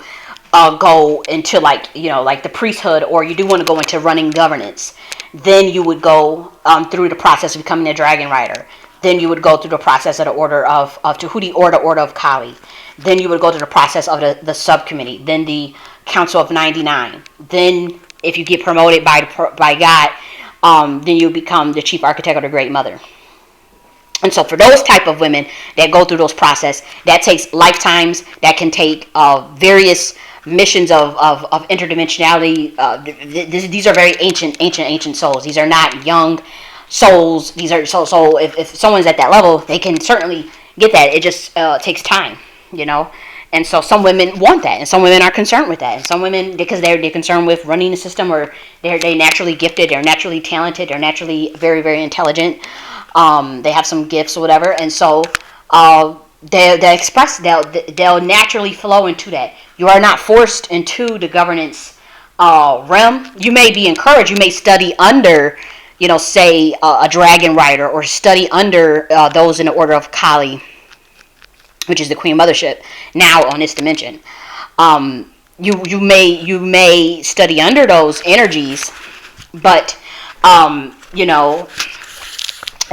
A: go into like the priesthood, or you do want to go into running governance, then you would go through the process of becoming a dragon rider. Then you would go through the process of the order of Tahuti, or the order of Kali. Then you would go through the process of the subcommittee, then the council of 99. Then if you get promoted by God, then you become the chief architect of the great mother. And so for those type of women that go through those process, that takes lifetimes. That can take various missions of interdimensionality. These are very ancient souls. These are not young souls. These are so if someone's at that level, they can certainly get that. It just takes time, And so some women want that, and some women are concerned with that, and some women, because they're concerned with running the system, or they're naturally gifted, they're naturally talented, they're naturally very, very intelligent. They have some gifts or whatever, and so they'll naturally flow into that. You are not forced into the governance realm. You may be encouraged. You may study under, say a dragon rider, or study under those in the order of Kali, which is the queen mothership now on this dimension. You may study under those energies, but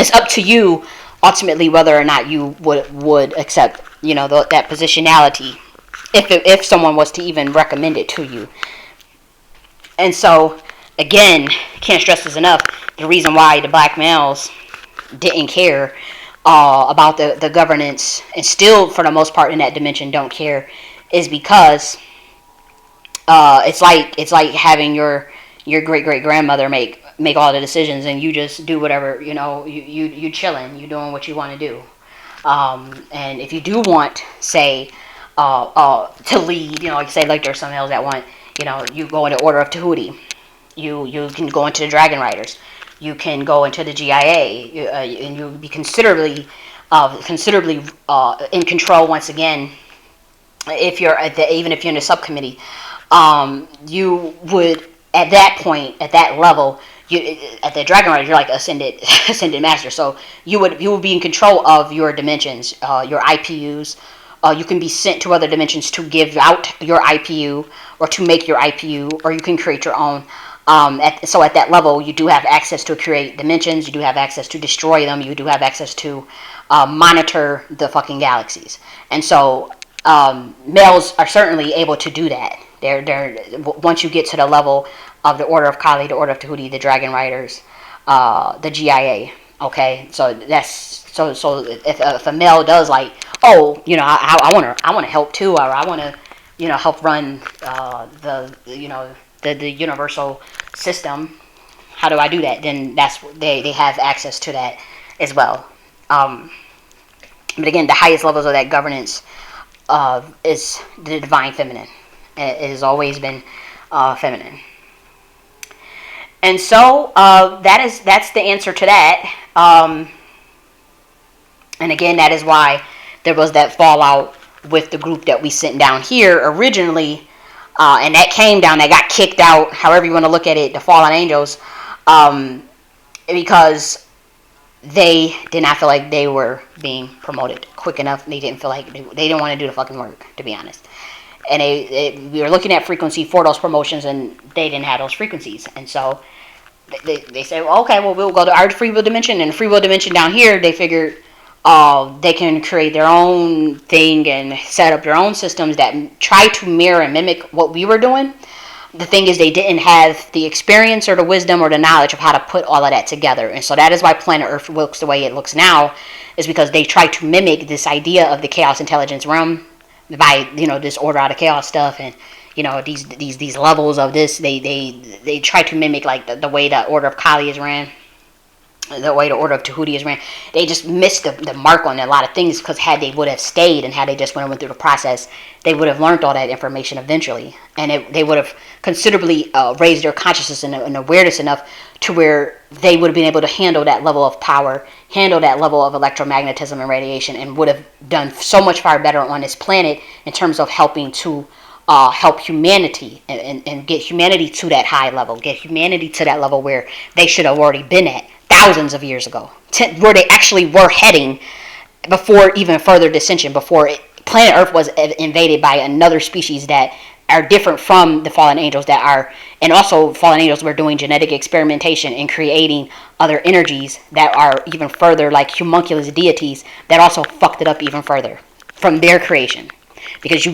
A: it's up to you ultimately whether or not you would accept that positionality, if someone was to even recommend it to you. And so again, can't stress this enough, the reason why the black males didn't care about the governance, and still for the most part in that dimension don't care, is because it's like having your great grandmother make all the decisions, and you just do whatever, you chilling, you doing what you want to do. And if you do want, say, to lead, like there's some males that want, you go in the order of Tahuti, you can go into the Dragon Riders, you can go into the GIA, and you'll be considerably in control once again. If you're even if you're in the subcommittee, you would, at that point, at that level, at the Dragon Rider, you're like ascended master. So you would be in control of your dimensions, your IPUs. You can be sent to other dimensions to give out your IPU, or to make your IPU, or you can create your own. So at that level, you do have access to create dimensions. You do have access to destroy them. You do have access to monitor the fucking galaxies. And so males are certainly able to do that. They're once you get to the level of the Order of Kali, the Order of Tahuti, the Dragon Riders, the GIA. Okay, so that's so if a male does like, oh, I want to help too, or I want to help run the universal system. How do I do that? Then that's they have access to that as well. But again, the highest levels of that governance is the divine feminine. It has always been feminine. And so that's the answer to that. And again, that is why there was that fallout with the group that we sent down here originally, and that came down, that got kicked out, however you want to look at it, the fallen angels, because they did not feel like they were being promoted quick enough. They didn't feel like they didn't want to do the fucking work, to be honest. And we were looking at frequency for those promotions, and they didn't have those frequencies. And so they said, well, okay, well, we'll go to our free will dimension. And the free will dimension down here, they figured they can create their own thing and set up their own systems that try to mirror and mimic what we were doing. The thing is, they didn't have the experience or the wisdom or the knowledge of how to put all of that together. And so that is why planet Earth looks the way it looks now, is because they try to mimic this idea of the chaos intelligence realm by, this order out of chaos stuff, and these levels of this. They try to mimic like the way the Order of Kali is ran, the way the Order of Tahuti is ran. They just missed the mark on a lot of things, because had they would have stayed and had they just went through the process, they would have learned all that information eventually, and they would have considerably raised their consciousness and awareness enough to where they would have been able to handle that level of power, handle that level of electromagnetism and radiation, and would have done so much far better on this planet in terms of helping to help humanity and get humanity to that high level, get humanity to that level where they should have already been at thousands of years ago, where they actually were heading before even further dissension, before planet Earth was invaded by another species that are different from the fallen angels and also fallen angels were doing genetic experimentation and creating other energies that are even further like homunculus deities that also fucked it up even further from their creation. Because you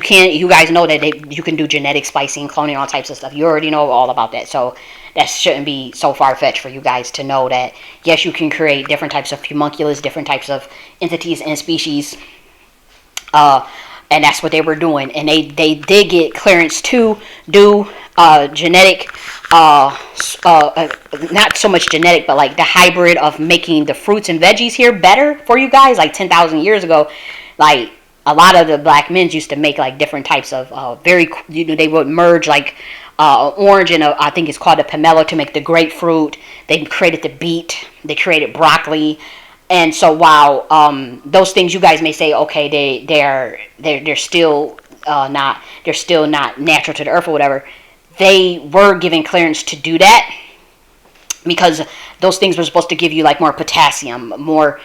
A: guys know that you can do genetic splicing, cloning, all types of stuff. You already know all about that. So that shouldn't be so far-fetched for you guys to know that, yes, you can create different types of homunculus, different types of entities and species. And that's what they were doing. And they did get clearance to do genetic, not so much genetic, but like the hybrid of making the fruits and veggies here better for you guys. Like 10,000 years ago, like a lot of the black men used to make like different types of they would merge like orange and I think it's called a pomelo to make the grapefruit. They created the beet. They created broccoli. And so while those things you guys may say, okay, they're still not natural to the earth or whatever, they were given clearance to do that because those things were supposed to give you like more potassium, more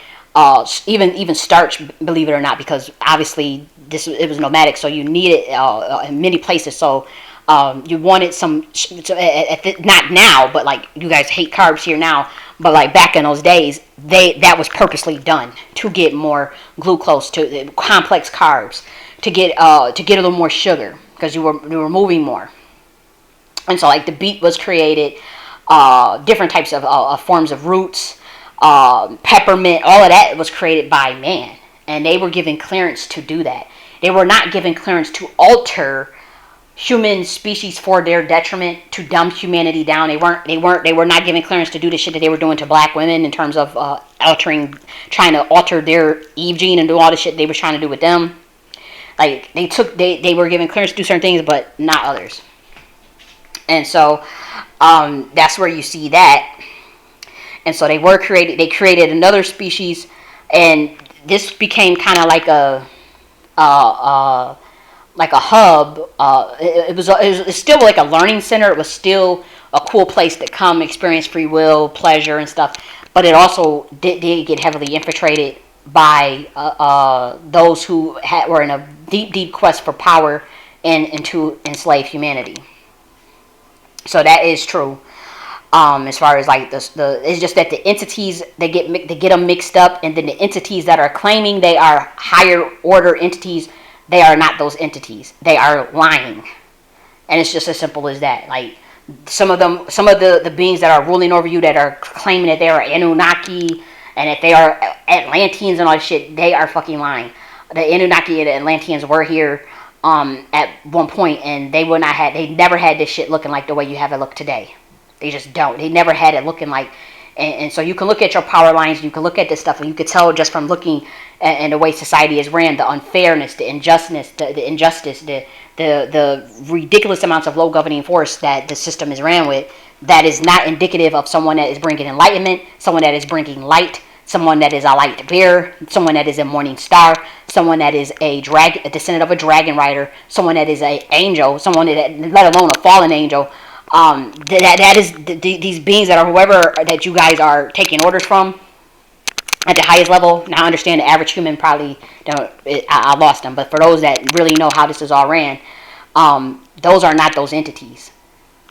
A: even starch, believe it or not, because obviously it was nomadic, so you need it in many places. So you wanted some, not now, but like you guys hate carbs here now, but like back in those days, that was purposely done to get more glucose, to complex carbs, to get a little more sugar because you were moving more. And so like the beet was created, different types of forms of roots, peppermint, all of that was created by man, and they were given clearance to do that. They were not given clearance to alter human species for their detriment, to dumb humanity down. They were not given clearance to do the shit that they were doing to black women in terms of trying to alter their Eve gene and do all the shit they were trying to do with them. Like they were given clearance to do certain things, but not others. And so that's where you see that. And so they created another species, and this became kind of like a hub. It's still like a learning center. It was still a cool place to come experience free will, pleasure, and stuff. But it also did get heavily infiltrated by those who were in a deep quest for power and to enslave humanity. So that is true. As far as like it's just that the entities they get them mixed up, and then the entities that are claiming they are higher order entities, they are not those entities. They are lying, And it's just as simple as that. Like, some of the beings that are ruling over you, that are claiming that they are Anunnaki and that they are Atlanteans and all this shit, they are fucking lying. The Anunnaki and the Atlanteans were here at one point, and they never had this shit looking like the way you have it look today. They just don't. They never had it looking like. And so you can look at your power lines, you can look at this stuff, and you can tell just from looking at the way society is ran, the unfairness, the injustice, the ridiculous amounts of low governing force that the system is ran with. That is not indicative of someone that is bringing enlightenment, someone that is bringing light, someone that is a light bearer, someone that is a morning star, someone that is a descendant of a dragon rider, someone that is an angel, someone that, let alone a fallen angel. That is these beings that are whoever that you guys are taking orders from at the highest level. Now I understand the average human probably don't. I lost them, but for those that really know how this is all ran, those are not those entities.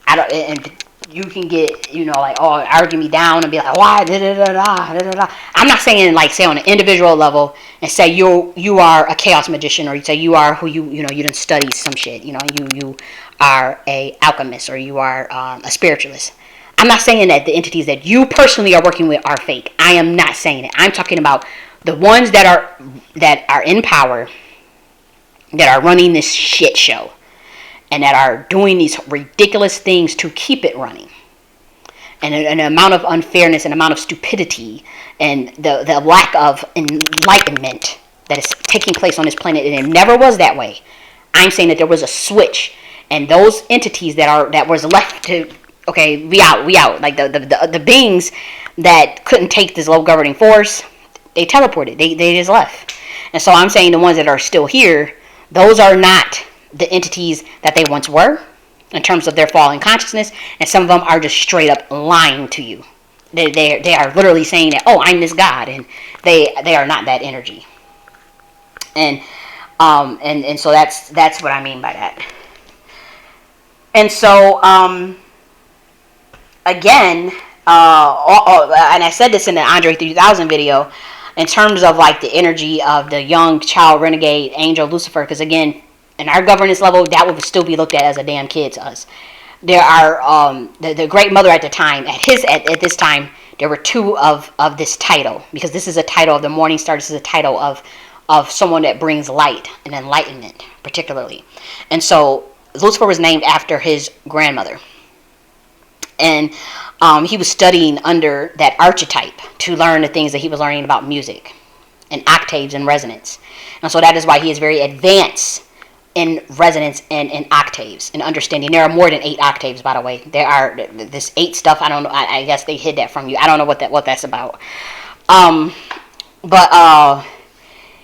A: I don't. And you can get, like, argue me down and be like, why, da da da da da da. I'm not saying, like, say on an individual level and say you are a chaos magician, or you say you are who you didn't study some shit, you are a alchemist, or you are a spiritualist. I'm not saying that the entities that you personally are working with are fake. I am not saying it. I'm talking about the ones that are in power, that are running this shit show, and that are doing these ridiculous things to keep it running. And an amount of unfairness and amount of stupidity and the lack of enlightenment that is taking place on this planet, and it never was that way. I'm saying that there was a switch, and those entities that was left to, okay, we out. Like the beings that couldn't take this low governing force, they teleported. They just left. And so I'm saying the ones that are still here, those are not the entities that they once were in terms of their fallen consciousness, and some of them are just straight up lying to you. They are literally saying that, oh, I'm this God, and they are not that energy. And so that's what I mean by that. And so again, and I said this in the Andre 3000 video, in terms of like the energy of the young child renegade angel Lucifer, because again, in our governance level, that would still be looked at as a damn kid to us. There are the great mother at the time, at this time, there were two of this title, because this is a title of the morning star. This is a title of someone that brings light and enlightenment, particularly. And so Lucifer was named after his grandmother, and he was studying under that archetype to learn the things that he was learning about music and octaves and resonance. And so that is why he is very advanced in resonance and in octaves and understanding. There are more than 8 octaves, by the way. There are this 8 stuff. I don't know. I guess they hid that from you. I don't know what that's about. But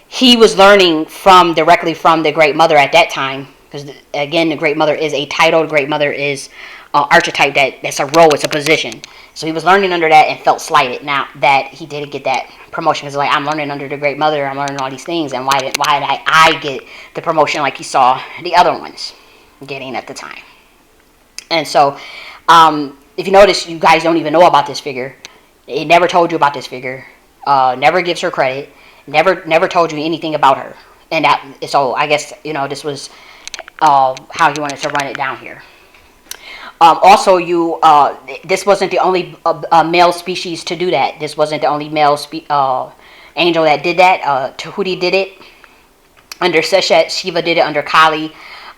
A: he was learning directly from the Great Mother at that time, because again, the Great Mother is a title. The Great Mother is archetype. That's a role. It's a position. So he was learning under that and felt slighted. Now that he didn't get that promotion, because like, I'm learning under the Great Mother, I'm learning all these things, and why did I get the promotion like he saw the other ones getting at the time? And so if you notice, you guys don't even know about this figure. It never told you about this figure. Never gives her credit. Never told you anything about her. And so I guess this was how you wanted to run it down here. Also, this wasn't the only male species to do that. This wasn't the only male angel that did that. Tahuti did it under Seshet. Shiva did it under Kali.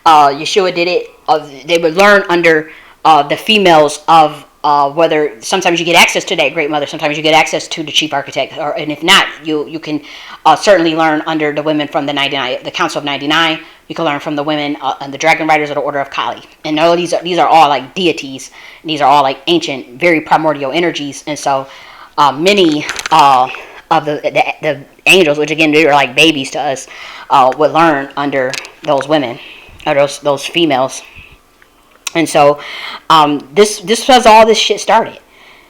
A: Yeshua did it. They would learn under the females of whether sometimes you get access to that Great Mother, sometimes you get access to the Chief Architect, and if not, you can certainly learn under the women from the Council of 99. You can learn from the women and the Dragon Riders of the Order of Kali. And all these are all like deities. These are all like ancient, very primordial energies. And so many of the angels, which again, they were like babies to us, would learn under those women, or those females. And so this was all this shit started.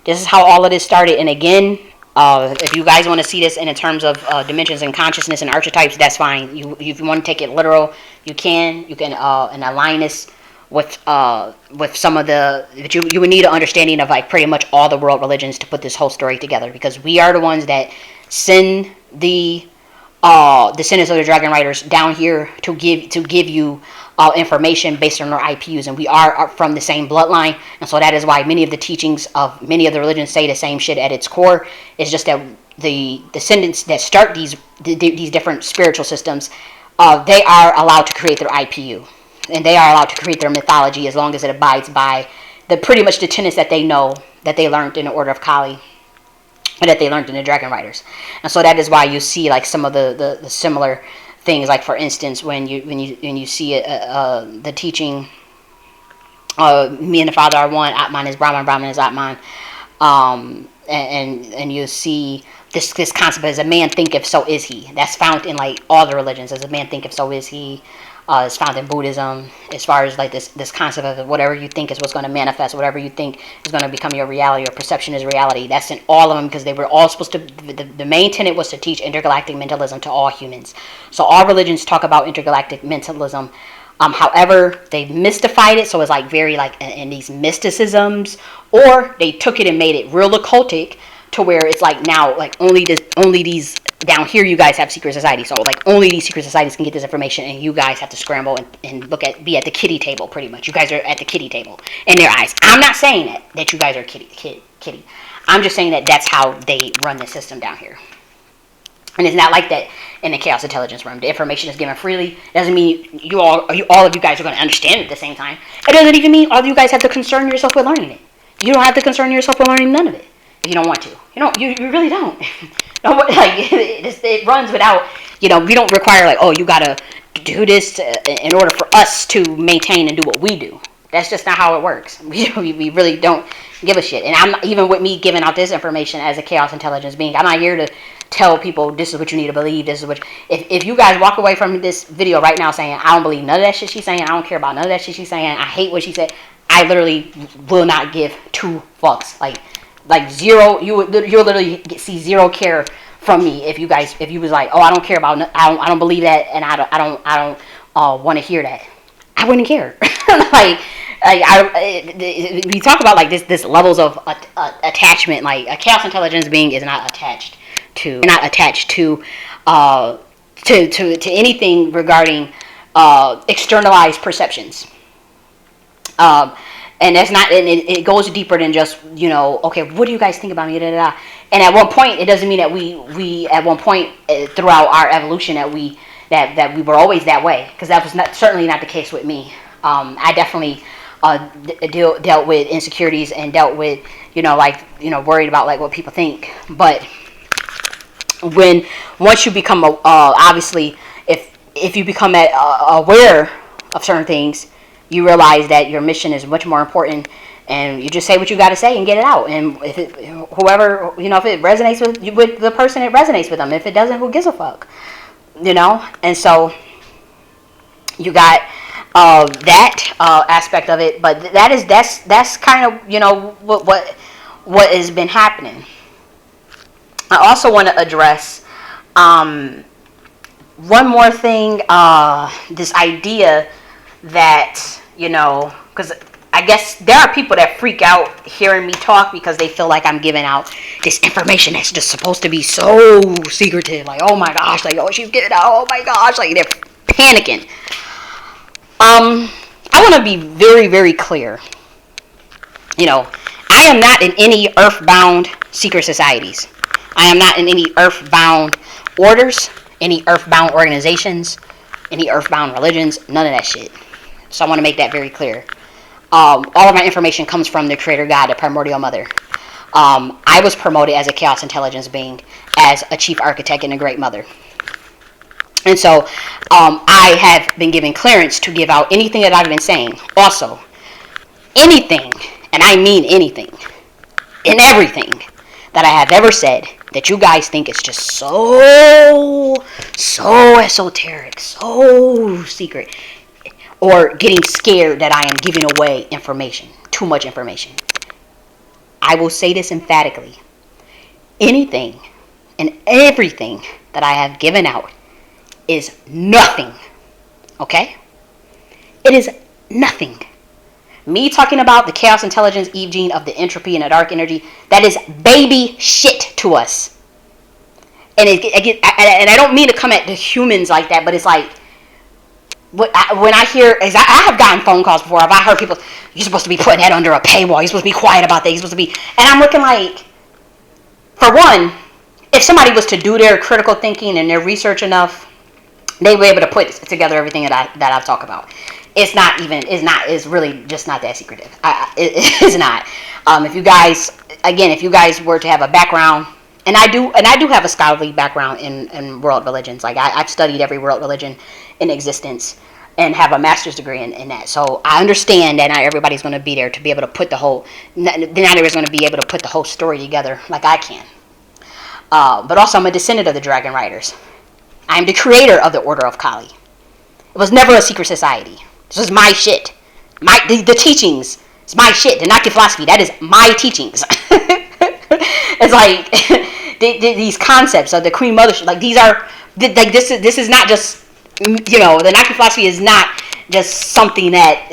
A: This is how all of this started. And again, if you guys want to see this in terms of dimensions and consciousness and archetypes, that's fine. If you want to take it literal, you can and align this with some of but you would need an understanding of like pretty much all the world religions to put this whole story together, because we are the ones that send the descendants of the dragon riders down here to give you information based on our IPUs, and we are from the same bloodline, and so that is why many of the teachings of many of the religions say the same shit at its core. It's just that the descendants that start these different spiritual systems, they are allowed to create their IPU, and they are allowed to create their mythology as long as it abides by the pretty much the tenets that they know that they learned in the Order of Kali, and that they learned in the Dragon Riders. And so that is why you see like some of the similar things, like for instance when you see the teaching, me and the Father are one, Atman is Brahman, Brahman is Atman, and you see this concept, as a man thinketh, so is he. That's found in like all the religions. As a man thinketh, so is he. It's found in Buddhism, as far as like this concept of whatever you think is what's going to manifest, whatever you think is going to become your reality, or perception is reality. That's in all of them, because they were all supposed to, the main tenet was to teach intergalactic mentalism to all humans. So all religions talk about intergalactic mentalism. However, they mystified it, so it's like very like in these mysticisms, or they took it and made it real occultic, to where it's like now like only these down here you guys have secret societies, so like only these secret societies can get this information, and you guys have to scramble and be at the kiddie table. Pretty much you guys are at the kiddie table in their eyes. I'm not saying that you guys are kiddie. I'm just saying that that's how they run the system down here. And it's not like that in the chaos intelligence realm. The information is given freely. It doesn't mean all of you guys are going to understand it at the same time. It doesn't even mean all of you guys have to concern yourself with learning it. You don't have to concern yourself with learning none of it if you don't want to. You really don't. Like it runs without. We don't require like, oh, you gotta do this in order for us to maintain and do what we do. That's just not how it works. We really don't give a shit. And I'm even with me giving out this information as a chaos intelligence being, I'm not here to tell people this is what you need to believe. This is what if you guys walk away from this video right now saying I don't believe none of that shit she's saying, I don't care about none of that shit she's saying, I hate what she said, I literally will not give two fucks. Like zero. You'll literally see zero care from me if you was like, oh, I don't care about, I don't believe that, and I don't want to hear that. I wouldn't care. We talk about like this levels of attachment. Like a chaos intelligence being is not attached to anything regarding externalized perceptions. And that's not, and it goes deeper than just, okay, what do you guys think about me? Da, da, da. And at one point, it doesn't mean that we at one point throughout our evolution that we were always that way, because that was certainly not the case with me. I definitely dealt with insecurities and dealt with, worried about like what people think. But once you become obviously, if you become aware of certain things, you realize that your mission is much more important, and you just say what you got to say and get it out. And if it resonates with the person, it resonates with them. If it doesn't, who gives a fuck? And so you got that aspect of it, but that's kind of what has been happening. I also want to address one more thing, this idea that, because I guess there are people that freak out hearing me talk because they feel like I'm giving out this information that's just supposed to be so secretive. Like, oh my gosh, like, oh, she's giving out, oh my gosh, like they're panicking. I want to be very, very clear. I am not in any earthbound secret societies. I am not in any earthbound orders, any earthbound organizations, any earthbound religions, none of that shit. So I want to make that very clear. All of my information comes from the Creator God, the Primordial Mother. I was promoted as a chaos intelligence being, as a chief architect and a great mother. And so I have been given clearance to give out anything that I've been saying. Also, anything, and I mean anything, and everything that I have ever said that you guys think is just so esoteric, so secret, or getting scared that I am giving away information, too much information. I will say this emphatically. Anything and everything that I have given out is nothing. Okay? It is nothing. Me talking about the chaos intelligence Eve gene of the entropy and the dark energy, that is baby shit to us. and and I don't mean to come at the humans like that, but it's like, when I hear, I have gotten phone calls before. I've heard people, you're supposed to be putting that under a paywall. You're supposed to be quiet about that. You're supposed to be, and I'm looking like, for one, if somebody was to do their critical thinking and their research enough, they were able to put together everything that I've talked about. It's really just not that secretive. It is not. If you guys were to have a background, and I do have a scholarly background in world religions. Like I've studied every world religion in existence and have a master's degree in that. So I understand that not everybody's going to be there to be able to put not everybody's going to be able to put the whole story together like I can. But also I'm a descendant of the Dragon Riders. I'm the creator of the Order of Kali. It was never a secret society. This was my shit. The teachings. It's my shit. The Nakhti philosophy. That is my teachings. It's like these concepts of the Queen Mother. Like these are like this is not just, the Nakhti philosophy is not just something that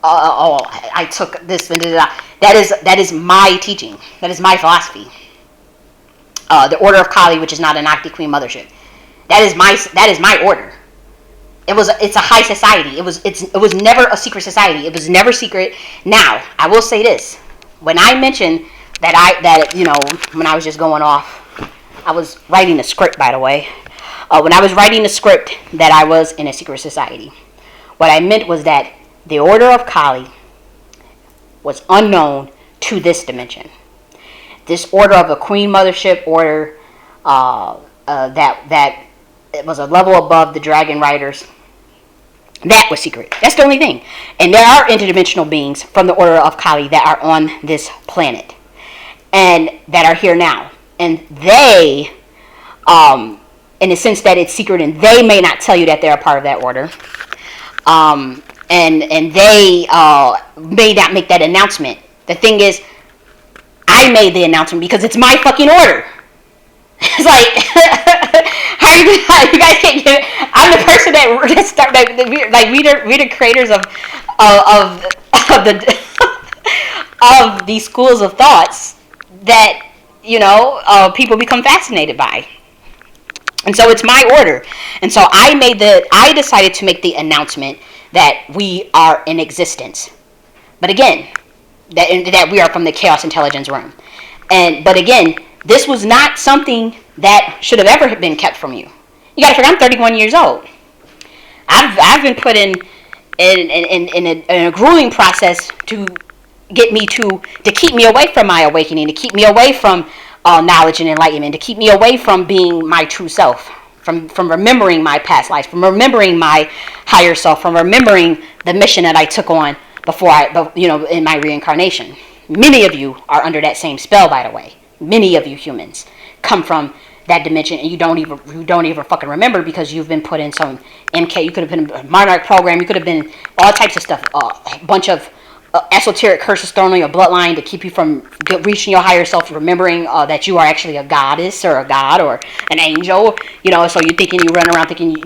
A: I took this and that is my teaching. That is my philosophy. The Order of Kali, which is not a Nakhti Queen Mothership. That is my order. It's a high society. It was never a secret society. It was never secret. Now, I will say this. When I mentioned when I was just going off, I was writing a script, by the way. When I was writing the script that I was in a secret society, what I meant was that the Order of Kali was unknown to this dimension. This order of a Queen Mothership order that it was a level above the Dragon Riders. That was secret. That's the only thing. And there are interdimensional beings from the Order of Kali that are on this planet and that are here now. And they, in the sense that it's secret, and they may not tell you that they're a part of that order. And they may not make that announcement. The thing is, I made the announcement because it's my fucking order. It's like, how you guys can't get it? I'm the person that start we the creators of these schools of thoughts that people become fascinated by. And so it's my order. And so I decided to make the announcement that we are in existence. But again, that we are from the chaos intelligence realm. But again, this was not something that should have ever been kept from you. You gotta figure, I'm 31 years old. I've been put in a grueling process to get me to keep me away from my awakening, to keep me away from knowledge and enlightenment, to keep me away from being my true self, from remembering my past lives, from remembering my higher self, from remembering the mission that I took on in my reincarnation. Many of you are under that same spell, by the way. Many of you humans come from that dimension, and you don't even fucking remember because you've been put in some MK. You could have been a monarch program. You could have been all types of stuff. A bunch of esoteric curses thrown on your bloodline to keep you from reaching your higher self, remembering that you are actually a goddess or a god or an angel. So you run around thinking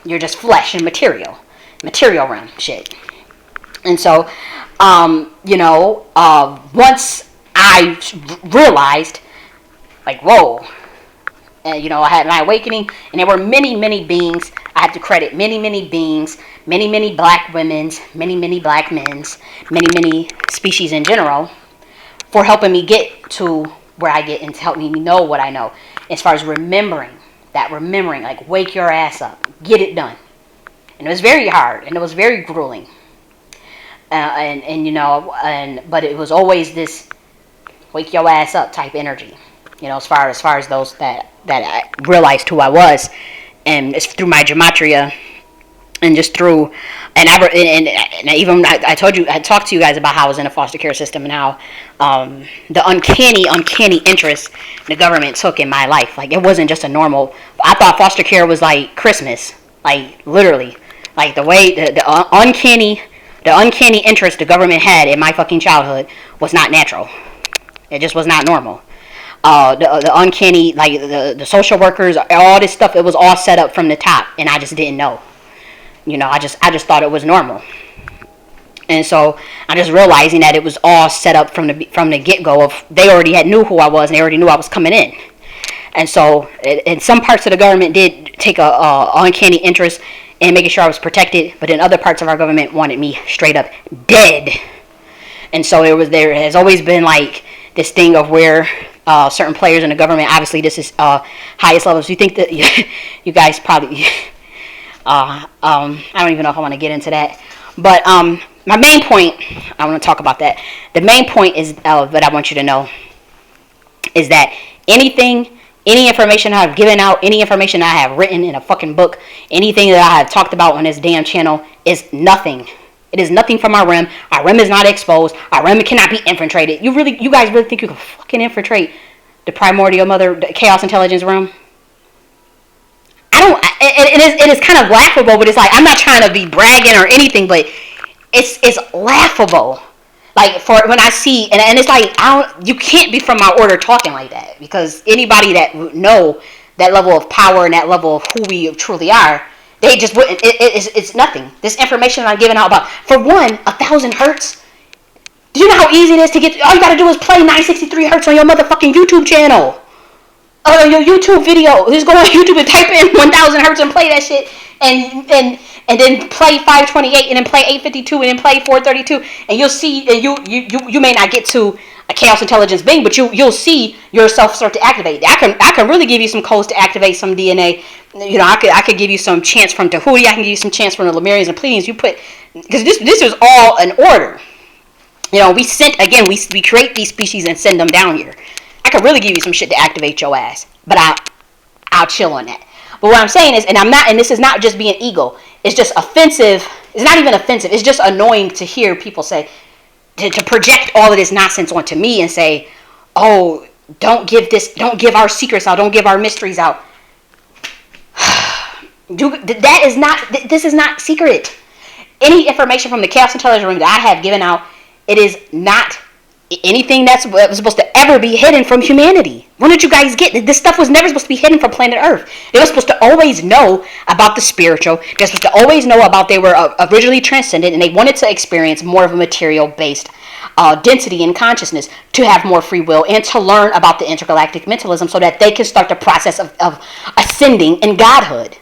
A: you're just flesh and material realm shit. And so, once I realized, like, whoa, and, I had my awakening, and there were many, many beings. I have to credit many, many beings, many, many black women's, many, many black men's, many, many species in general, for helping me get to where I get and to help me know what I know. As far as remembering, like, wake your ass up, get it done. And it was very hard, and it was very grueling. But it was always this wake your ass up type energy, as far as those that I realized who I was, and it's through my gematria, and just through, and I talked to you guys about how I was in a foster care system and how the uncanny interest the government took in my life. Like, it wasn't just a normal. I thought foster care was like Christmas, like literally, like the way the uncanny interest the government had in my fucking childhood was not natural. It just was not normal. The uncanny, like the social workers, all this stuff, it was all set up from the top, and I just didn't know. I just thought it was normal. And so I just realizing that it was all set up from the get-go of, they already knew who I was, and they already knew I was coming in. And so, in some parts of the government did take a uncanny interest in making sure I was protected, but in other parts of our government wanted me straight up dead. And so there has always been like this thing of where certain players in the government, obviously this is highest levels. You think that you guys probably, I don't even know if I want to get into that. But my main point, I want to talk about that. The main point is that I want you to know is that any information I've given out, any information I have written in a fucking book, anything that I have talked about on this damn channel is nothing. It is nothing from our realm. Our realm is not exposed. Our realm cannot be infiltrated. You guys really think you can fucking infiltrate the primordial mother, the chaos intelligence realm? It is kind of laughable, but it's like, I'm not trying to be bragging or anything, but it's laughable. Like, for when I see, and it's like, you can't be from my order talking like that, because anybody that know that level of power and that level of who we truly are, they just wouldn't. It's nothing. This information I'm giving out about, for one, 1,000 hertz. Do you know how easy it is to get? All you gotta do is play 963 hertz on your motherfucking YouTube channel. Your YouTube video. Just go on YouTube and type in 1,000 hertz and play that shit, and then play 528, and then play 852, and then play 432, and you'll see. And you may not get to a chaos intelligence being, but you'll see yourself start to activate. I can really give you some codes to activate some DNA. You know, I could give you some chants from Tahuti. I can give you some chants from the Lemurians and Pleiadians. You put, because this is all an order. You know, we create these species and send them down here. I could really give you some shit to activate your ass, but I'll chill on that. But what I'm saying is, and this is not just being ego. It's just offensive. It's not even offensive. It's just annoying to hear people say, to project all of this nonsense onto me and say, oh, don't give our secrets out, don't give our mysteries out. This is not secret. Any information from the chaos intelligence room that I have given out, it is not anything that was supposed to ever be hidden from humanity. When did you guys get this? Stuff was never supposed to be hidden from planet Earth. They were supposed to always know about the spiritual. They're supposed to always know about they were originally transcendent, and they wanted to experience more of a material based density in consciousness, to have more free will, and to learn about the intergalactic mentalism so that they can start the process of ascending in godhood.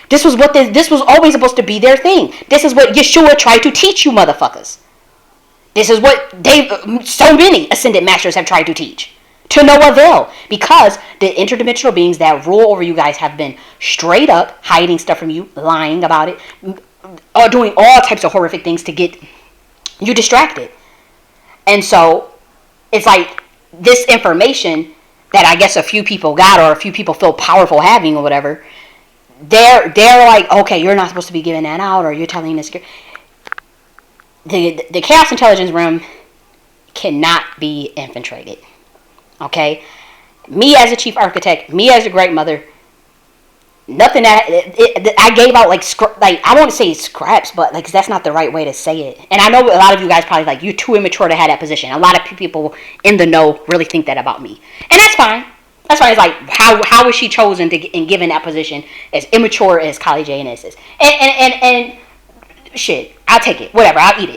A: This was always supposed to be their thing. This is what Yeshua tried to teach you motherfuckers. This is what so many ascended masters have tried to teach. To no avail. Because the interdimensional beings that rule over you guys have been straight up hiding stuff from you, lying about it, or doing all types of horrific things to get you distracted. And so, it's like, this information that I guess a few people got, or a few people feel powerful having, or whatever, they're like, okay, you're not supposed to be giving that out, or you're telling this. The chaos intelligence room cannot be infiltrated. Okay? Me as a chief architect, me as a great mother, nothing that I gave out, like I won't say scraps, but like, that's not the right way to say it. And I know a lot of you guys probably like, you're too immature to have that position. A lot of people in the know really think that about me, and that's fine. That's why it's like, how was she chosen and given that position as immature as J.N.S is? And shit, I'll take it. Whatever, I'll eat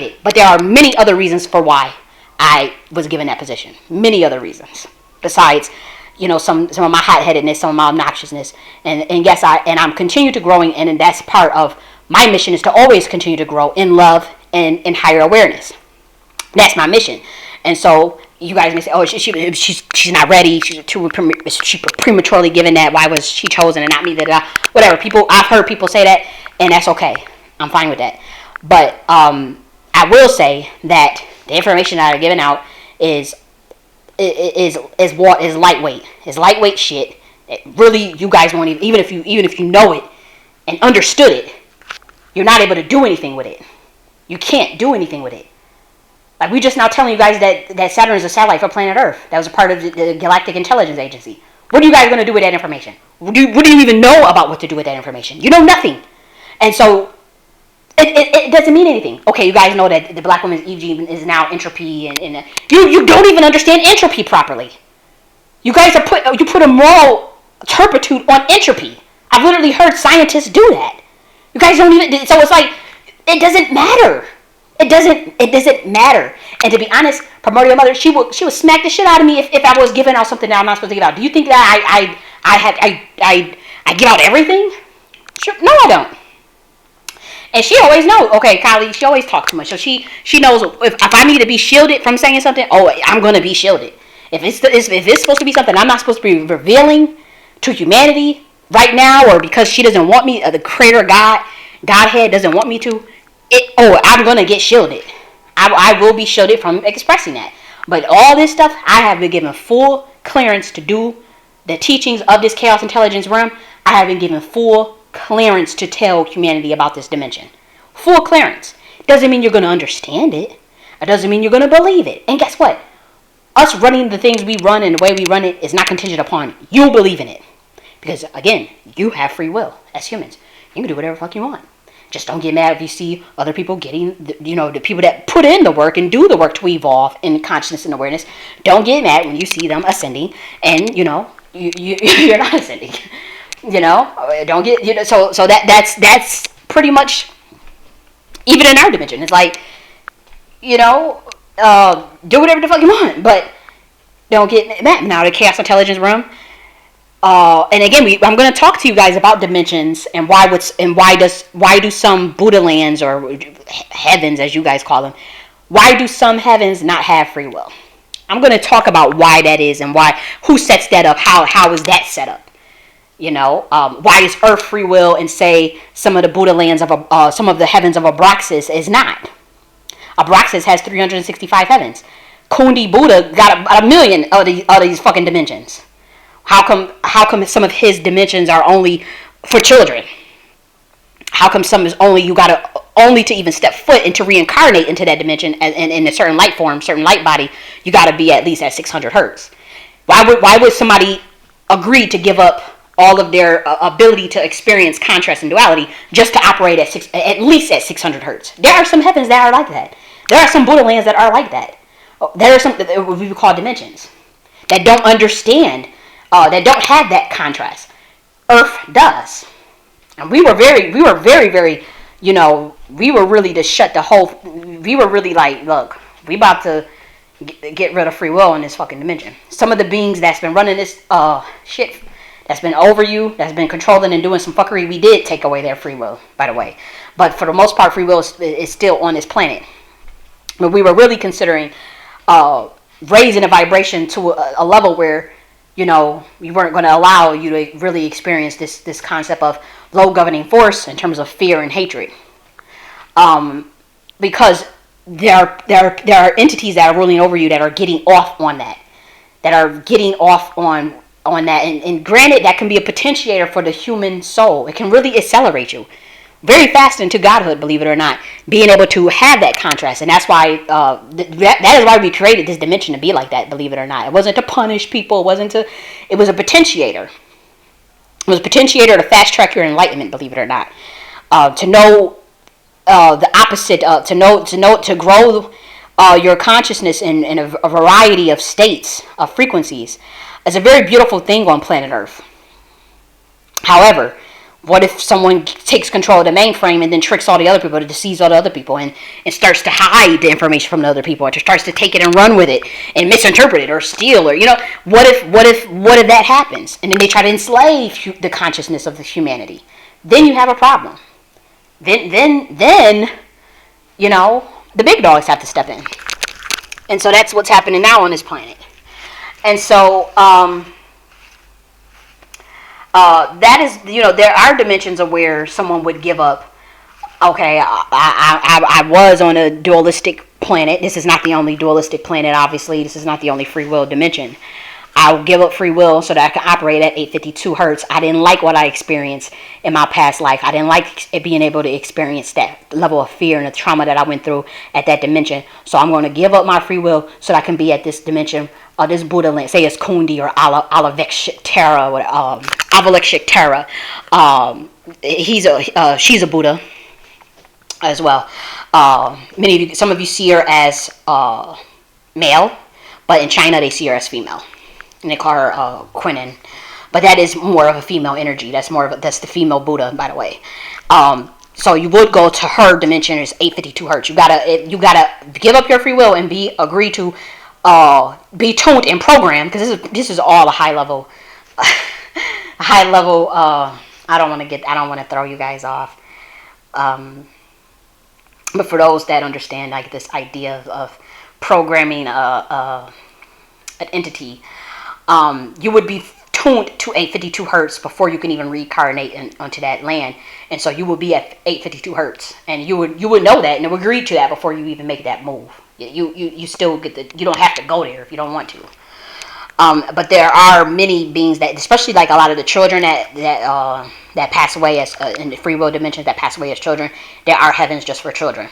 A: it. But there are many other reasons for why I was given that position. Many other reasons. Besides, you know, some of my hot-headedness, some of my obnoxiousness. And yes, I'm continue to growing, and that's part of my mission, is to always continue to grow in love and in higher awareness. That's my mission. And so you guys may say, oh, she's not ready. She's prematurely given that. Why was she chosen and not me? Whatever. I've heard people say that, and that's okay. I'm fine with that. But I will say that the information that I've given out is lightweight. It's lightweight shit. It really, you guys won't even if you know it and understood it, you're not able to do anything with it. You can't do anything with it. Like, we just now telling you guys that Saturn is a satellite for planet Earth. That was a part of the Galactic Intelligence Agency. What are you guys going to do with that information? What do you even know about what to do with that information? You know nothing. And so, it doesn't mean anything. Okay, you guys know that the black woman's EG is now entropy, and you don't even understand entropy properly. You guys you put a moral turpitude on entropy. I've literally heard scientists do that. You guys don't even, so it's like, it doesn't matter. It doesn't matter. And to be honest, primordial mother, she would smack the shit out of me if I was giving out something that I'm not supposed to give out. Do you think that I give out everything? Sure. No, I don't. And she always knows. Okay, Kylie, she always talks too much, so she knows if I need to be shielded from saying something. Oh, I'm gonna be shielded. If it's supposed to be something I'm not supposed to be revealing to humanity right now, or because she doesn't want me, the Creator Godhead doesn't want me to, I'm gonna get shielded. I will be shielded from expressing that. But all this stuff, I have been given full clearance to do the teachings of this chaos intelligence realm. I have been given full clearance to tell humanity about this dimension. Full clearance. Doesn't mean you're going to understand it. It doesn't mean you're going to believe it. And guess what? Us running the things we run and the way we run it is not contingent upon you believing it. Because, again, you have free will as humans. You can do whatever the fuck you want. Just don't get mad if you see other people getting, the people that put in the work and do the work to evolve in consciousness and awareness. Don't get mad when you see them ascending and, you're not ascending. Don't get, so that's pretty much, even in our dimension, it's like, do whatever the fuck you want, but don't get mad. Now the chaos intelligence room, and again, I'm going to talk to you guys about dimensions and why do some Buddha lands, or heavens as you guys call them, why do some heavens not have free will? I'm going to talk about why that is and who sets that up, how is that set up. Why is Earth free will and say some of the Buddha lands of some of the heavens of Abraxas is not? Abraxas has 365 heavens. Kundi Buddha got a million of these fucking dimensions. How come some of his dimensions are only for children? How come some is only to even step foot and to reincarnate into that dimension and in a certain light form, certain light body, you got to be at least at 600 hertz? Why would somebody agree to give up all of their ability to experience contrast and duality just to operate at least at 600 hertz? There are some heavens that are like that. There are some Buddha lands that are like that. There are some what we would call dimensions that don't understand, that don't have that contrast. Earth does, and we were very, very, we were really to shut the whole. We were really like, look, we about to get rid of free will in this fucking dimension. Some of the beings that's been running this shit, that's been over you, that's been controlling and doing some fuckery, we did take away their free will, by the way. But for the most part, free will is still on this planet. But we were really considering raising the vibration to a level where, we weren't going to allow you to really experience this concept of low governing force in terms of fear and hatred. Because there are entities that are ruling over you that are getting off on that. And granted, that can be a potentiator for the human soul. It can really accelerate you very fast into godhood, believe it or not, being able to have that contrast. And that's why that is why we created this dimension to be like that, believe it or not. It wasn't to punish people. It was a potentiator. It was a potentiator to fast track your enlightenment, believe it or not. To know the opposite, to grow your consciousness in a variety of states, of frequencies. It's a very beautiful thing on planet Earth. However, what if someone takes control of the mainframe and then tricks all the other people, to deceives all the other people, and starts to hide the information from the other people, or starts to take it and run with it and misinterpret it or steal, or what if that happens, and then they try to enslave the consciousness of the humanity? Then you have a problem. Then the big dogs have to step in, and so that's what's happening now on this planet. And so that is, there are dimensions of where someone would give up. Okay, I was on a dualistic planet. This is not the only dualistic planet, obviously. This is not the only free will dimension. I'll give up free will so that I can operate at 852 hertz. I didn't like what I experienced in my past life. I didn't like being able to experience that level of fear and the trauma that I went through at that dimension. So I'm going to give up my free will so that I can be at this dimension, this Buddha land. Say it's Kundi or Avalokiteshvara. She's a Buddha as well. Some of you see her as male, but in China they see her as female. And they call her Quinen, but that is more of a female energy. That's the female Buddha, by the way. So you would go to her dimension is 852 hertz. You gotta give up your free will and agree to be tuned and programmed, because this is all a high level high level. I don't want to throw you guys off. But for those that understand like this idea of programming an entity, you would be tuned to 852 hertz before you can even reincarnate onto that land, and so you would be at 852 hertz, and you would know that and agree to that before you even make that move. You still get you don't have to go there if you don't want to. But there are many beings that, especially like a lot of the children that pass away as in the free will dimensions that pass away as children, there are heavens just for children.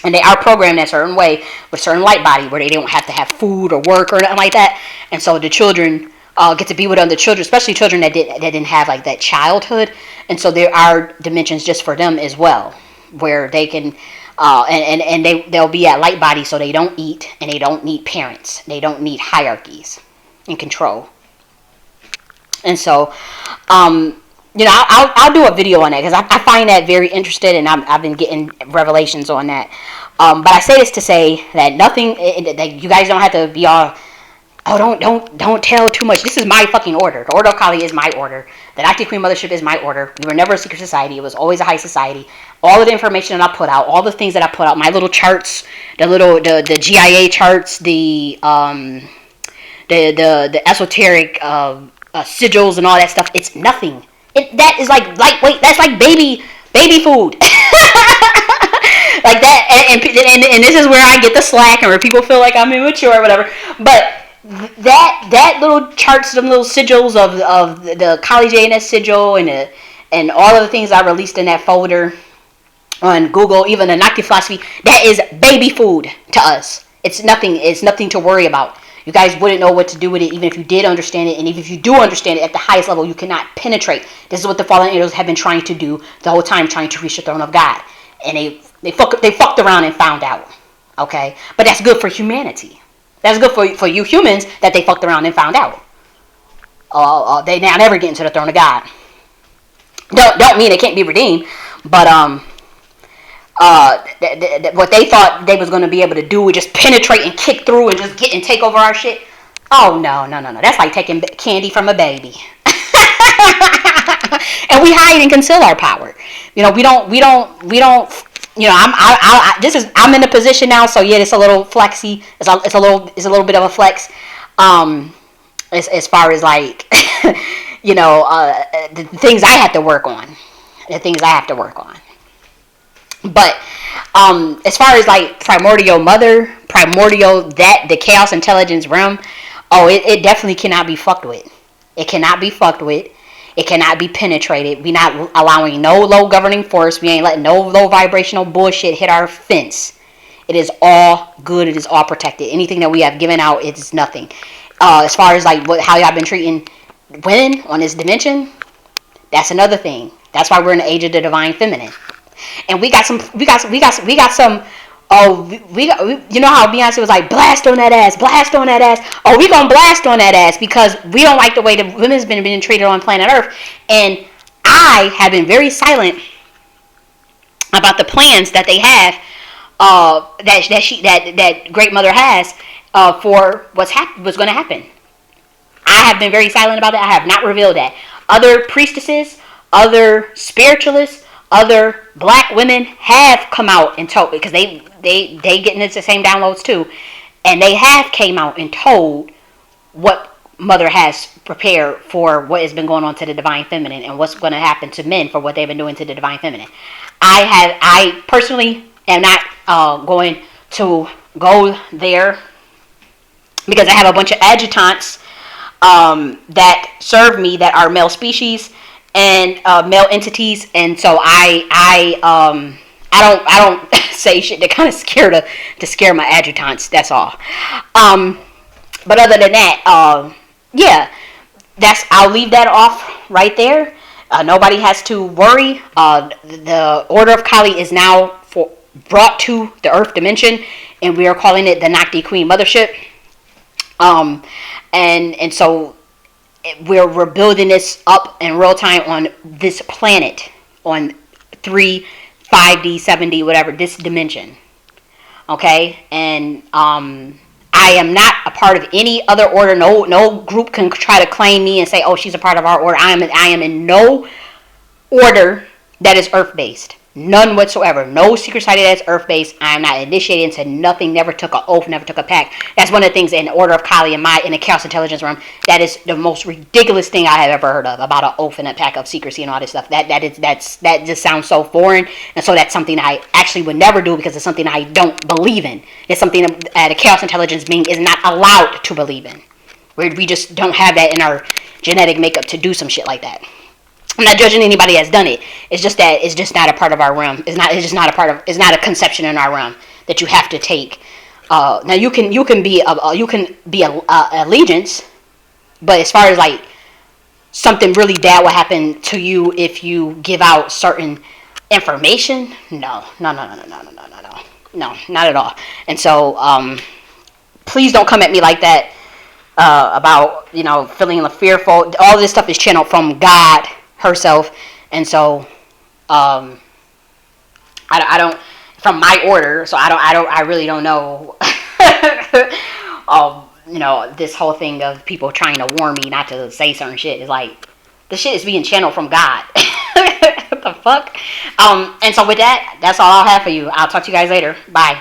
A: And they are programmed in a certain way with a certain light body where they don't have to have food or work or nothing like that. And so the children get to be with other children, especially children that didn't have like that childhood. And so there are dimensions just for them as well, where they can they'll be at light body, so they don't eat and they don't need parents. They don't need hierarchies and control. And so I'll do a video on that, because I find that very interesting, and I've been getting revelations on that. But I say this to say that nothing, that you guys don't have to be all, oh, don't tell too much. This is my fucking order. The Order of Kali is my order. The Nakhti Queen Mothership is my order. We were never a secret society. It was always a high society. All of the information that I put out, all the things that I put out, my little charts, the GIA charts, the esoteric sigils and all that stuff. It's nothing. That is like lightweight. That's like baby food. Like that, and this is where I get the slack, and where people feel like I'm immature or whatever. But that little charts, them little sigils of the Kali J.N.S sigil and all of the things I released in that folder on Google, even the Nakhti philosophy, that is baby food to us. It's nothing. It's nothing to worry about. You guys wouldn't know what to do with it, even if you did understand it. And even if you do understand it at the highest level, you cannot penetrate. This is what the fallen angels have been trying to do the whole time, trying to reach the throne of God. And they fucked around and found out. Okay? But that's good for humanity. That's good for you humans that they fucked around and found out. They now never get into the throne of God. Don't mean it can't be redeemed. But what they thought they was going to be able to do was just penetrate and kick through and just get and take over our shit. Oh, no. That's like taking candy from a baby. And we hide and conceal our power. We don't, I'm in a position now, so yeah, it's a little flexy. It's a little bit of a flex. As far as like, the things I have to work on. But as far as like primordial mother, the chaos intelligence realm, it definitely cannot be fucked with. It cannot be fucked with. It cannot be penetrated. We're not allowing no low governing force. We ain't letting no low vibrational bullshit hit our fence. It is all good. It is all protected. Anything that we have given out, it is nothing. As far as like how y'all been treating women on this dimension, that's another thing. That's why we're in the age of the divine feminine. And we got some. You know how Beyonce was like, blast on that ass. Oh, we gonna blast on that ass because we don't like the way the women's been being treated on planet Earth. And I have been very silent about the plans that they have, that Great Mother has for what's going to happen. I have been very silent about that. I have not revealed that. Other priestesses, other spiritualists, other black women have come out and told, because they getting into the same downloads too, and they have came out and told what Mother has prepared for what has been going on to the divine feminine and what's going to happen to men for what they've been doing to the divine feminine. I personally am not going to go there because I have a bunch of adjutants that serve me that are male species and male entities, and so I don't say shit to kind of scare my adjutants. That's all. But other than that, yeah, I'll leave that off right there. Nobody has to worry. The Order of Kali is now brought to the Earth dimension, and we are calling it the Nakhti Queen Mothership. And so we're building this up in real time on this planet, on 3, 5D, 7D, whatever, this dimension. Okay? And I am not a part of any other order. No group can try to claim me and say, oh, she's a part of our order. I am in no order that is earth-based. None whatsoever. No secret society that's earth-based. I am not initiated into nothing. Never took an oath. Never took a pact. That's one of the things in the Order of Kali in the Chaos Intelligence Realm. That is the most ridiculous thing I have ever heard of, about an oath and a pact of secrecy and all this stuff. That just sounds so foreign, and so that's something I actually would never do, because it's something I don't believe in. It's something that a Chaos Intelligence being is not allowed to believe in. We just don't have that in our genetic makeup to do some shit like that. I'm not judging anybody that's done it. It's just that it's just not a part of our realm. It's not a part of. It's not a conception in our realm that you have to take. Now you can be allegiance, but as far as like something really bad will happen to you if you give out certain information, no, not at all. And so please don't come at me like that about feeling fearful. All this stuff is channeled from God herself, and so I don't, from my order, so I really don't know this whole thing of people trying to warn me not to say certain shit. Is like, the shit is being channeled from God. What the fuck? And so with that, that's all I'll have for you. I'll talk to you guys later. Bye.